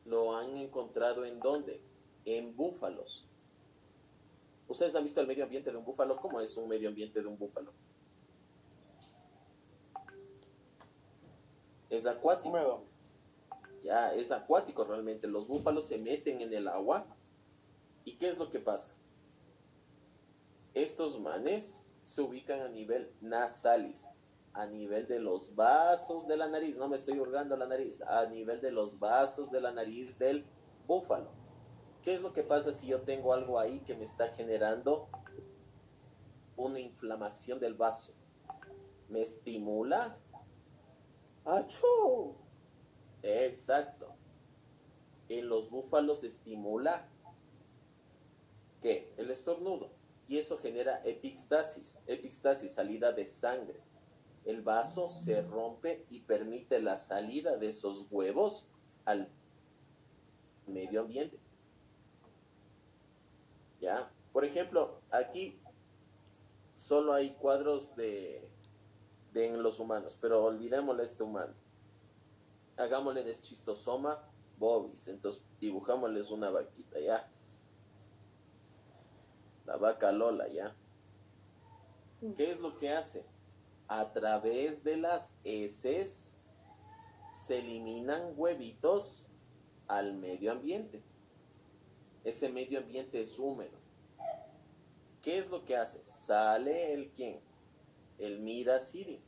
lo han encontrado en ¿dónde? En búfalos. ¿Ustedes han visto el medio ambiente de un búfalo? ¿Cómo es un medio ambiente de un búfalo? Es acuático. Húmedo. Ya, es acuático realmente. Los búfalos se meten en el agua. ¿Y qué es lo que pasa? Estos manes se ubican a nivel nasalis, a nivel de los vasos de la nariz. No me estoy hurgando la nariz. A nivel de los vasos de la nariz del búfalo. ¿Qué es lo que pasa si yo tengo algo ahí que me está generando una inflamación del vaso? ¿Me estimula? ¡Achú! Exacto. En los búfalos estimula ¿qué? El estornudo. Y eso genera epistasis. Epistasis, salida de sangre. El vaso se rompe y permite la salida de esos huevos al medio ambiente. ¿Ya? Por ejemplo, aquí solo hay cuadros de en los humanos, pero olvidémosle este humano. Hagámosle de Schistosoma bovis. Entonces dibujámosles una vaquita, ¿ya? La vaca Lola, ¿ya? ¿Qué es lo que hace? A través de las heces se eliminan huevitos al medio ambiente. Ese medio ambiente es húmedo. ¿Qué es lo que hace? Sale el ¿quién? El miracidio.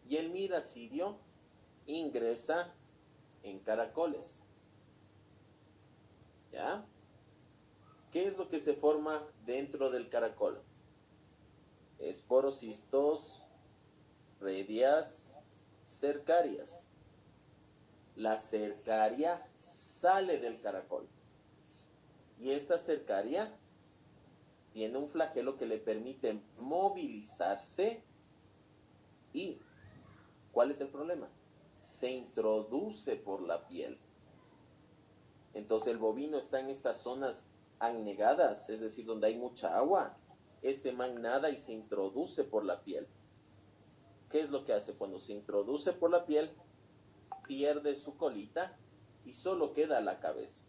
Y el miracidio ingresa en caracoles. ¿Ya? ¿Qué es lo que se forma dentro del caracol? Esporocistos, redias, cercarias. La cercaria sale del caracol. Y esta cercaria tiene un flagelo que le permite movilizarse. ¿Y cuál es el problema? Se introduce por la piel. Entonces el bovino está en estas zonas anegadas, es decir, donde hay mucha agua. Este man nada y se introduce por la piel. ¿Qué es lo que hace? Cuando se introduce por la piel, pierde su colita y solo queda la cabeza.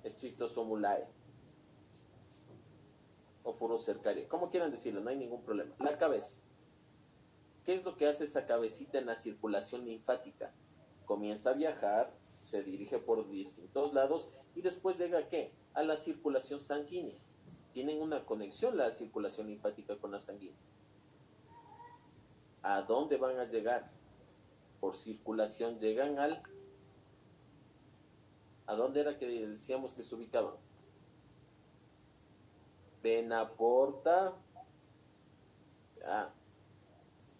Es Schistosomulae o furocercaria, como quieran decirlo, no hay ningún problema. La cabeza. ¿Qué es lo que hace esa cabecita en la circulación linfática? Comienza a viajar, se dirige por distintos lados y después llega ¿a qué? A la circulación sanguínea. Tienen una conexión la circulación linfática con la sanguínea. ¿A dónde van a llegar? Por circulación llegan al... ¿A dónde era que decíamos que se ubicaban? Vena porta.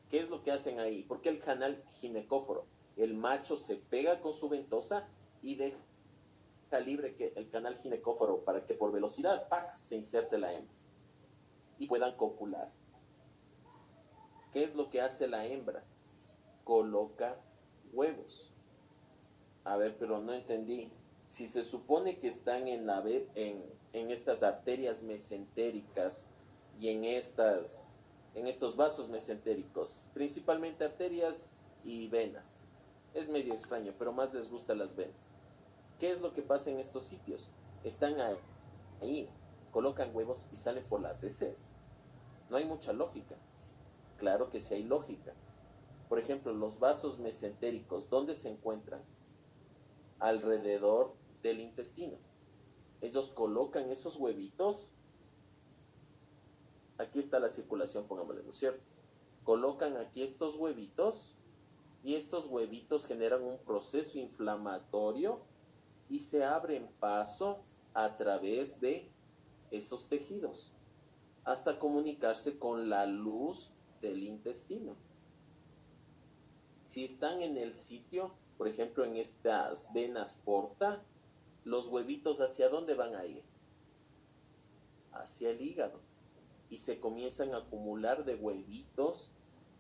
¿Qué es lo que hacen ahí? ¿Por qué el canal ginecóforo? El macho se pega con su ventosa y deja libre que el canal ginecóforo para que por velocidad ¡pac! Se inserte la hembra y puedan copular. ¿Qué es lo que hace la hembra? Coloca huevos. A ver, pero no entendí. Si se supone que están en estas arterias mesentéricas y en estos vasos mesentéricos, principalmente arterias y venas. Es medio extraño, pero más les gustan las venas. ¿Qué es lo que pasa en estos sitios? Están ahí, colocan huevos y salen por las heces. No hay mucha lógica. Claro que sí hay lógica. Por ejemplo, los vasos mesentéricos, ¿dónde se encuentran? Alrededor del intestino. Ellos colocan esos huevitos. Aquí está la circulación, pongámosle, ¿no es cierto? Colocan aquí estos huevitos y estos huevitos generan un proceso inflamatorio y se abren paso a través de esos tejidos hasta comunicarse con la luz del intestino. Si están en el sitio, por ejemplo, en estas venas porta, los huevitos, ¿hacia dónde van a ir? Hacia el hígado. Y se comienzan a acumular de huevitos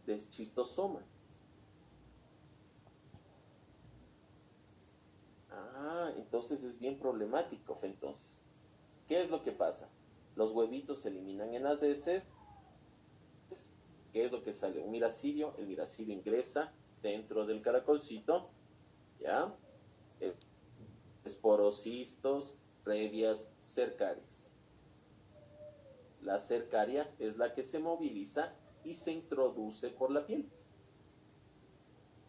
de schistosoma. Entonces es bien problemático. Entonces, ¿qué es lo que pasa? Los huevitos se eliminan en las heces. ¿Qué es lo que sale? Un miracidio. El miracidio ingresa dentro del caracolcito, ¿ya? Esporocistos, revias, cercarias. La cercaria es la que se moviliza y se introduce por la piel.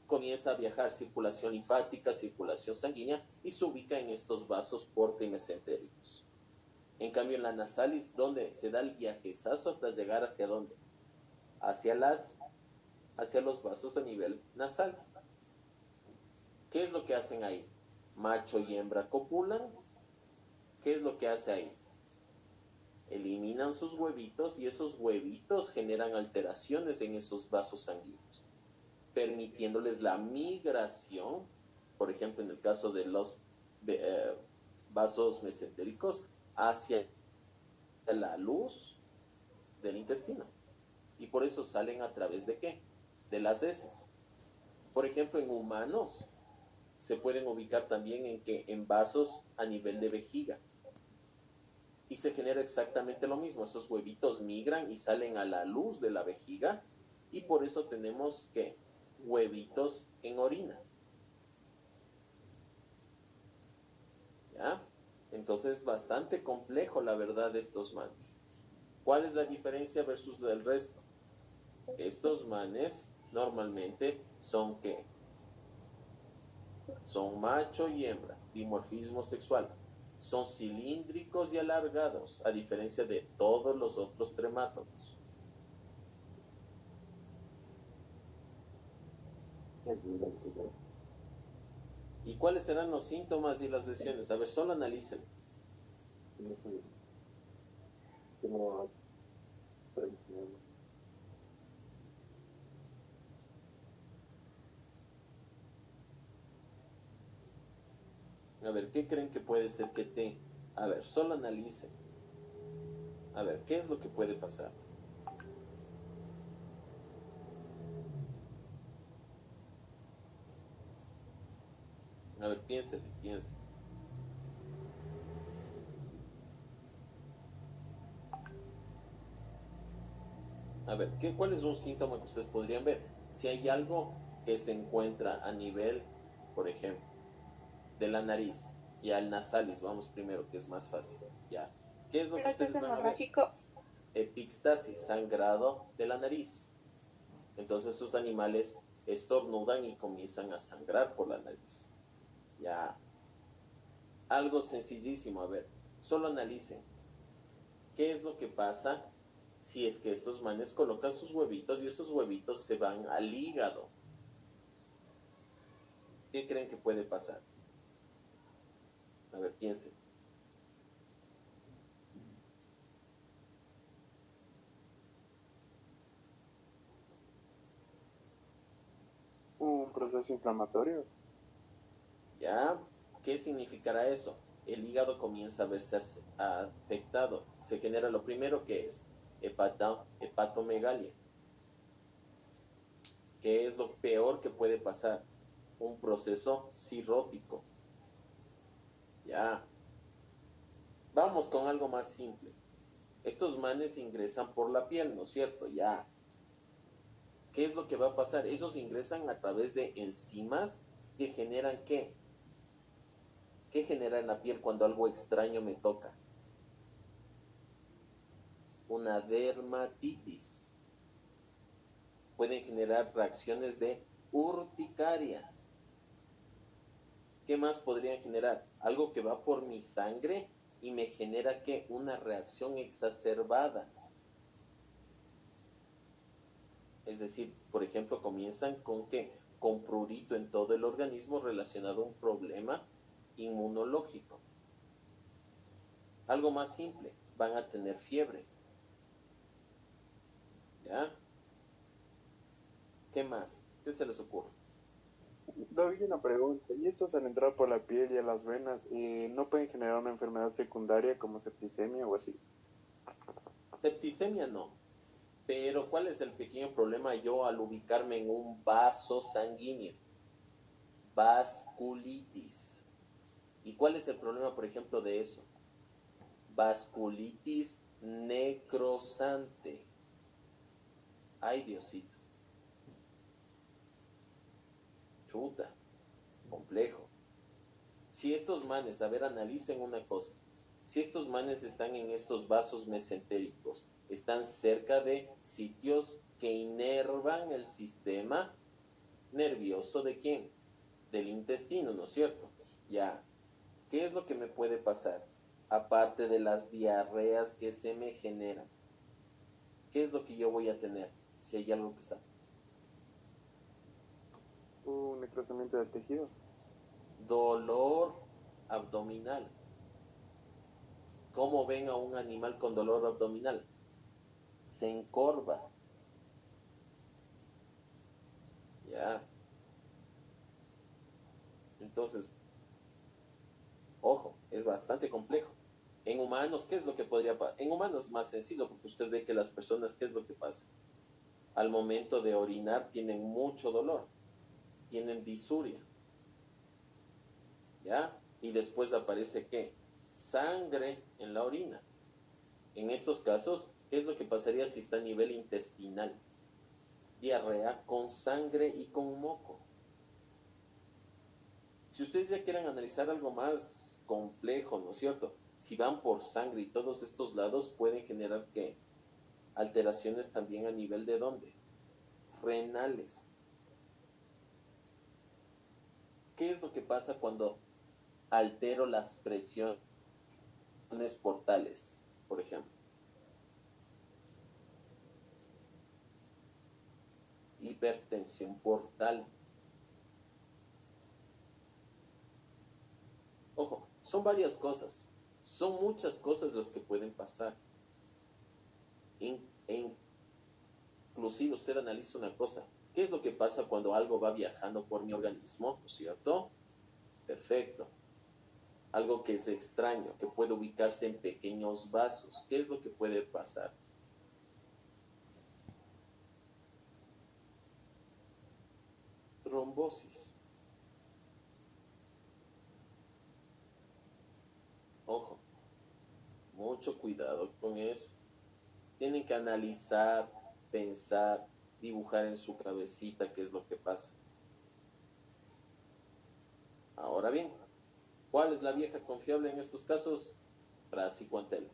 Comienza a viajar circulación linfática, circulación sanguínea y se ubica en estos vasos porta y mesentéricos. En cambio, en la nasalis, ¿dónde se da el viajezazo hasta llegar hacia dónde? Hacia los vasos a nivel nasal. ¿Qué es lo que hacen ahí? Macho y hembra copulan. ¿Qué es lo que hace ahí? Eliminan sus huevitos y esos huevitos generan alteraciones en esos vasos sanguíneos, permitiéndoles la migración, por ejemplo, en el caso de los vasos mesentéricos, hacia la luz del intestino. Y por eso salen a través de ¿qué? De las heces. Por ejemplo, en humanos se pueden ubicar también en vasos a nivel de vejiga. Y se genera exactamente lo mismo. Esos huevitos migran y salen a la luz de la vejiga. Y por eso tenemos ¿qué? Huevitos en orina. ¿Ya? Entonces es bastante complejo, la verdad, de estos manes. ¿Cuál es la diferencia versus el resto? Estos manes normalmente son ¿qué? Son macho y hembra, dimorfismo sexual. Son cilíndricos y alargados, a diferencia de todos los otros tremátodos. ¿Y cuáles serán los síntomas y las lesiones? A ver, solo analicen. A ver, ¿qué creen que puede ser que te... A ver, solo analicen. A ver, ¿qué es lo que puede pasar? A ver, piensen. A ver, ¿cuál es un síntoma que ustedes podrían ver? Si hay algo que se encuentra a nivel, por ejemplo, de la nariz, ya el nasalis, vamos primero, que es más fácil, ya. ¿Qué es lo que ustedes van a ver? Epistasis, sangrado de la nariz. Entonces esos animales estornudan y comienzan a sangrar por la nariz. Ya. Algo sencillísimo, a ver, solo analicen. ¿Qué es lo que pasa si es que estos manes colocan sus huevitos y esos huevitos se van al hígado? ¿Qué creen que puede pasar? A ver, piensen. Un proceso inflamatorio. ¿Ya? ¿Qué significará eso? El hígado comienza a verse afectado. Se genera lo primero que es hepatomegalia. ¿Qué es lo peor que puede pasar? Un proceso cirrótico. Ya. Vamos con algo más simple. Estos manes ingresan por la piel, ¿no es cierto? Ya. ¿Qué es lo que va a pasar? Ellos ingresan a través de enzimas que generan ¿qué? ¿Qué genera en la piel cuando algo extraño me toca? Una dermatitis. Pueden generar reacciones de urticaria. ¿Qué más podrían generar? Algo que va por mi sangre y me genera ¿qué? Una reacción exacerbada. Es decir, por ejemplo, comienzan con ¿qué? Con prurito en todo el organismo relacionado a un problema inmunológico. Algo más simple, van a tener fiebre. ¿Ya? ¿Qué más? ¿Qué se les ocurre? Doy una pregunta. ¿Y estos al entrar por la piel y a las venas no pueden generar una enfermedad secundaria como septicemia o así? Septicemia no. Pero ¿cuál es el pequeño problema yo al ubicarme en un vaso sanguíneo? Vasculitis. ¿Y cuál es el problema, por ejemplo, de eso? Vasculitis necrosante. Ay, Diosito. Chuta. Complejo. Si estos manes, a ver, analicen una cosa. Si estos manes están en estos vasos mesentéricos, están cerca de sitios que inervan el sistema nervioso de quién? Del intestino, ¿no es cierto? Ya. ¿Qué es lo que me puede pasar? Aparte de las diarreas que se me generan. ¿Qué es lo que yo voy a tener si hay algo que está? Un necrosamiento del tejido. Dolor abdominal. ¿Cómo ven a un animal con dolor abdominal? Se encorva. Ya. Entonces, ojo, es bastante complejo. En humanos, ¿qué es lo que podría pasar? En humanos es más sencillo porque usted ve que las personas, ¿qué es lo que pasa? Al momento de orinar tienen mucho dolor, tienen disuria. ¿Ya? Y después aparece, ¿qué? Sangre en la orina. En estos casos, ¿qué es lo que pasaría si está a nivel intestinal? Diarrea con sangre y con moco. Si ustedes ya quieren analizar algo más complejo, ¿no es cierto? Si van por sangre y todos estos lados pueden generar, ¿qué? Alteraciones también a nivel de ¿dónde? Renales. ¿Qué es lo que pasa cuando altero las presiones portales, por ejemplo? Hipertensión portal. Ojo, son varias cosas, son muchas cosas las que pueden pasar. Inclusive usted analiza una cosa, ¿qué es lo que pasa cuando algo va viajando por mi organismo? ¿No es cierto? Perfecto. Algo que es extraño, que puede ubicarse en pequeños vasos. ¿Qué es lo que puede pasar? Trombosis. Ojo, mucho cuidado con eso. Tienen que analizar, pensar, dibujar en su cabecita qué es lo que pasa. Ahora bien, ¿cuál es la vieja confiable en estos casos? Praziquantel.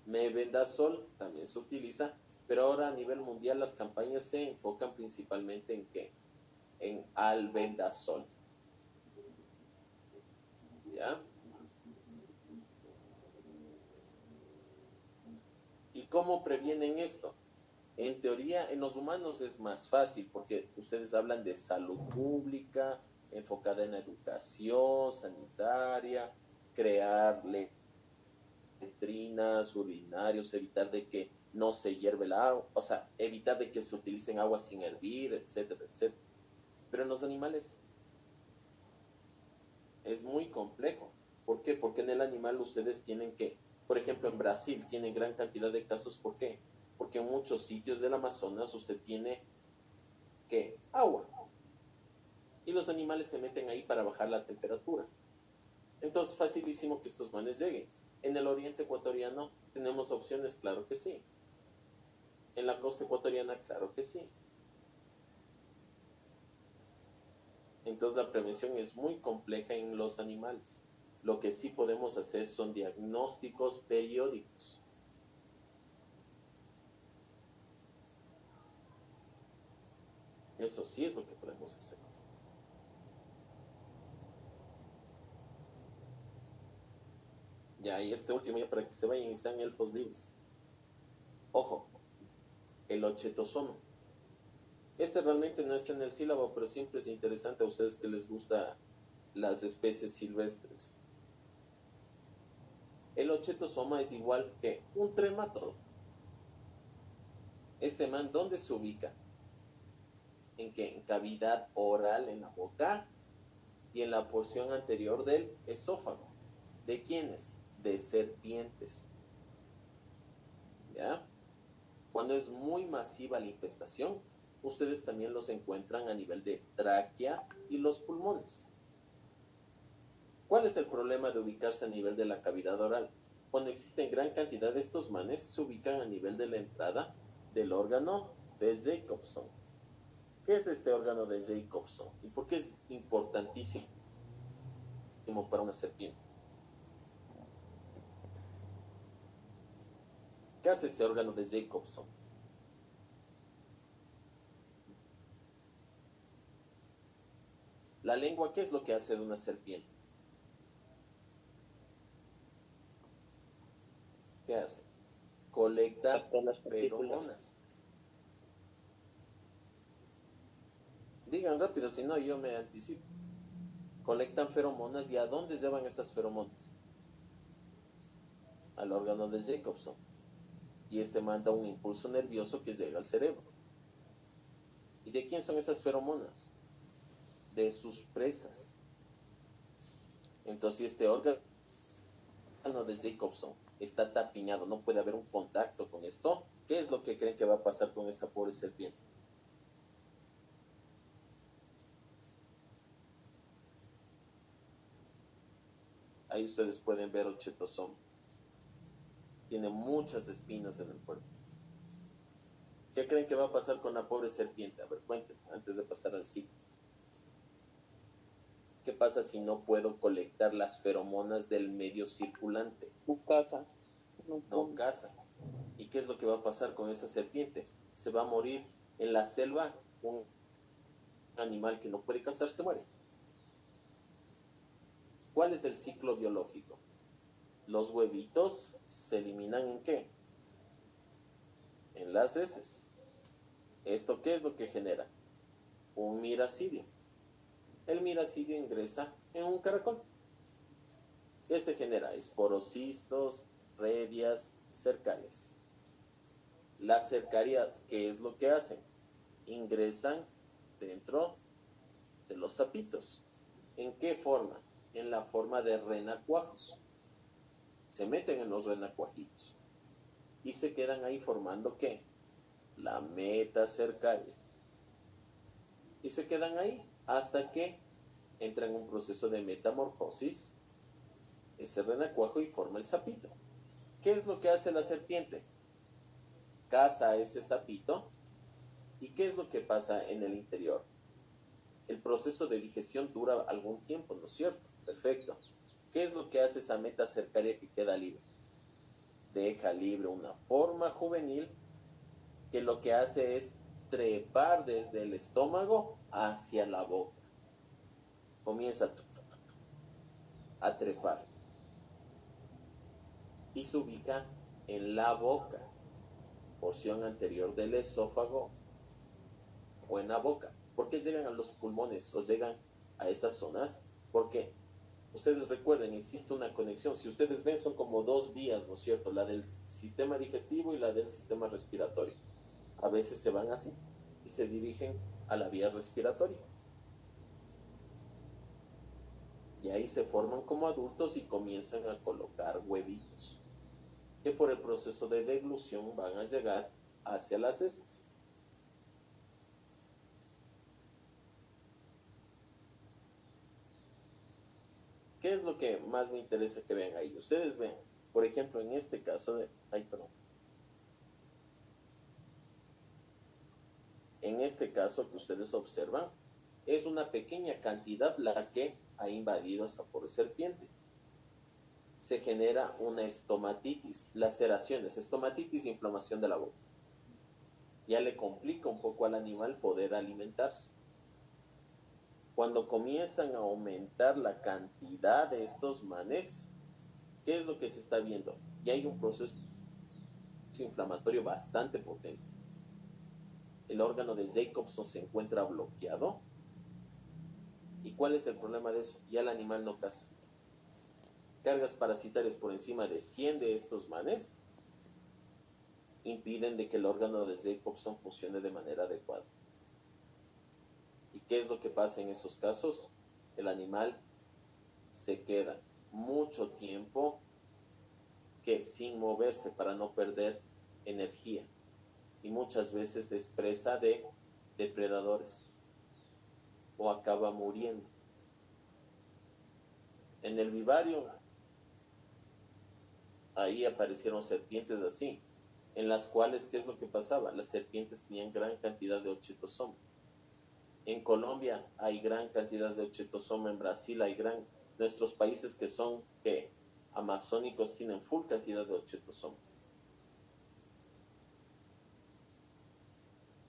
Mebendazol también se utiliza, pero ahora a nivel mundial las campañas se enfocan principalmente en ¿qué? En albendazol. ¿Ya? ¿Y cómo previenen esto? En teoría, en los humanos es más fácil porque ustedes hablan de salud pública, enfocada en la educación sanitaria, crear letrinas, urinarios, evitar de que no se hierve el agua, o sea, evitar de que se utilicen agua sin hervir, etcétera, etcétera. Pero en los animales es muy complejo. ¿Por qué? Porque en el animal ustedes tienen que, por ejemplo, en Brasil tienen gran cantidad de casos. ¿Por qué? Porque en muchos sitios del Amazonas usted tiene, ¿qué? Agua. Y los animales se meten ahí para bajar la temperatura. Entonces, facilísimo que estos manes lleguen. En el oriente ecuatoriano tenemos opciones, claro que sí. En la costa ecuatoriana, claro que sí. Entonces, la prevención es muy compleja en los animales. Lo que sí podemos hacer son diagnósticos periódicos. Eso sí es lo que podemos hacer. Ya, y este último ya para que se vayan y sean elfos libres. Ojo, el ochetosomo. Este realmente no está en el sílabo, pero siempre es interesante a ustedes que les gusta las especies silvestres. El ochetosoma es igual que un tremátodo. Este man, ¿dónde se ubica? ¿En qué? En cavidad oral en la boca y en la porción anterior del esófago. ¿De quiénes? De serpientes. ¿Ya? Cuando es muy masiva la infestación, ustedes también los encuentran a nivel de tráquea y los pulmones. ¿Cuál es el problema de ubicarse a nivel de la cavidad oral? Cuando existen gran cantidad de estos manes, se ubican a nivel de la entrada del órgano de Jacobson. ¿Qué es este órgano de Jacobson? ¿Y por qué es importantísimo para una serpiente? ¿Qué hace ese órgano de Jacobson? La lengua, ¿qué es lo que hace de una serpiente? ¿Qué hace? Colecta Hasta las partículas. feromonas. Digan rápido, si no yo me anticipo. Colectan feromonas, ¿y a dónde llevan esas feromonas? Al órgano de Jacobson. Y este manda un impulso nervioso que llega al cerebro. ¿Y de quién son esas feromonas? De sus presas. Entonces, si este órgano de Jacobson está tapiñado, no puede haber un contacto con esto, ¿qué es lo que creen que va a pasar con esa pobre serpiente? Ahí ustedes pueden ver ochetosoma. Tiene muchas espinas en el cuerpo. ¿Qué creen que va a pasar con la pobre serpiente? A ver, cuéntenme, antes de pasar al ciclo. ¿Qué pasa si no puedo colectar las feromonas del medio circulante? No caza. No caza. ¿Y qué es lo que va a pasar con esa serpiente? Se va a morir en la selva. Un animal que no puede cazar se muere. ¿Cuál es el ciclo biológico? Los huevitos se eliminan ¿en qué? En las heces. ¿Esto qué es lo que genera? Un miracidio. El miracidio ingresa en un caracol. ¿Qué se genera? Esporocistos, redias, cercarias. Las cercarias, ¿qué es lo que hacen? Ingresan dentro de los sapitos. ¿En qué forma? En la forma de renacuajos. Se meten en los renacuajitos y se quedan ahí formando ¿qué? La metacercaria. Y se quedan ahí hasta que entra en un proceso de metamorfosis ese renacuajo y forma el sapito. ¿Qué es lo que hace la serpiente? Caza a ese sapito. ¿Y qué es lo que pasa en el interior? El proceso de digestión dura algún tiempo, ¿no es cierto? Perfecto. ¿Qué es lo que hace esa metacercaria que queda libre? Deja libre una forma juvenil que lo que hace es trepar desde el estómago hacia la boca. Comienza a trepar y se ubica en la boca, porción anterior del esófago o en la boca. ¿Por qué llegan a los pulmones o llegan a esas zonas? Porque ustedes recuerden, existe una conexión. Si ustedes ven, son como dos vías, ¿no es cierto? La del sistema digestivo y la del sistema respiratorio. A veces se van así y se dirigen a la vía respiratoria. Y ahí se forman como adultos y comienzan a colocar huevitos, que por el proceso de deglución van a llegar hacia las heces. ¿Qué es lo que más me interesa que vean ahí? Ustedes ven, por ejemplo, en este caso de... En este caso que ustedes observan, es una pequeña cantidad la que ha invadido esa pobre serpiente. Se genera una estomatitis, laceraciones, estomatitis, inflamación de la boca. Ya le complica un poco al animal poder alimentarse. Cuando comienzan a aumentar la cantidad de estos manes, ¿qué es lo que se está viendo? Ya hay un proceso inflamatorio bastante potente. El órgano de Jacobson se encuentra bloqueado ¿Y cuál es el problema de eso? Ya el animal no caza. Cargas parasitarias por encima de 100 de estos manes impiden de que el órgano de Jacobson funcione de manera adecuada. ¿Y qué es lo que pasa en esos casos? El animal se queda mucho tiempo sin moverse para no perder energía, y muchas veces es presa de depredadores o acaba muriendo. En el vivario, ahí aparecieron serpientes así, en las cuales, ¿qué es lo que pasaba? Las serpientes tenían gran cantidad de ochetosoma. En Colombia hay gran cantidad de ochetosoma, en Brasil hay nuestros países que son amazónicos tienen full cantidad de ochetosoma.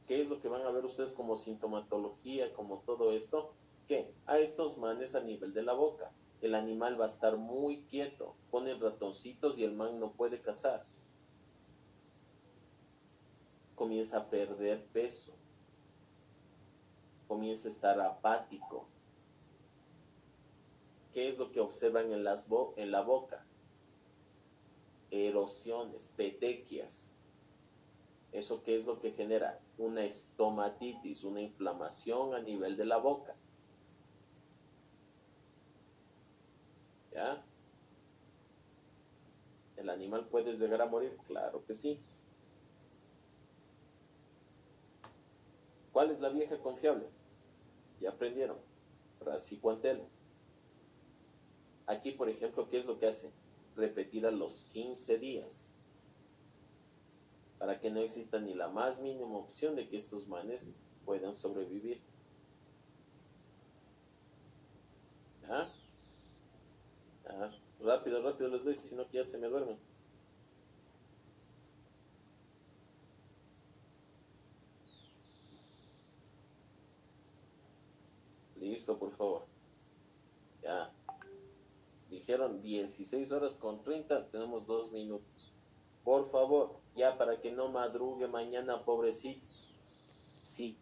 ¿Qué es lo que van a ver ustedes como sintomatología, como todo esto? Que a estos manes a nivel de la boca, el animal va a estar muy quieto, ponen ratoncitos y el man no puede cazar. Comienza a perder peso, comienza a estar apático. ¿Qué es lo que observan en la boca? Erosiones, petequias. ¿Eso qué es lo que genera? Una estomatitis, una inflamación a nivel de la boca. ¿Ya? ¿El animal puede llegar a morir? Claro que sí. ¿Cuál es la vieja confiable? Ya aprendieron. Racicuantelo. Aquí, por ejemplo, ¿qué es lo que hace? Repetir a los 15 días. Para que no exista ni la más mínima opción de que estos manes puedan sobrevivir. ¿Ya? Rápido les doy, si no que ya se me duermen. Listo, por favor. Ya. Dijeron 16 horas con 30, tenemos 2 minutos. Por favor, ya para que no madrugue mañana, pobrecitos. Sí.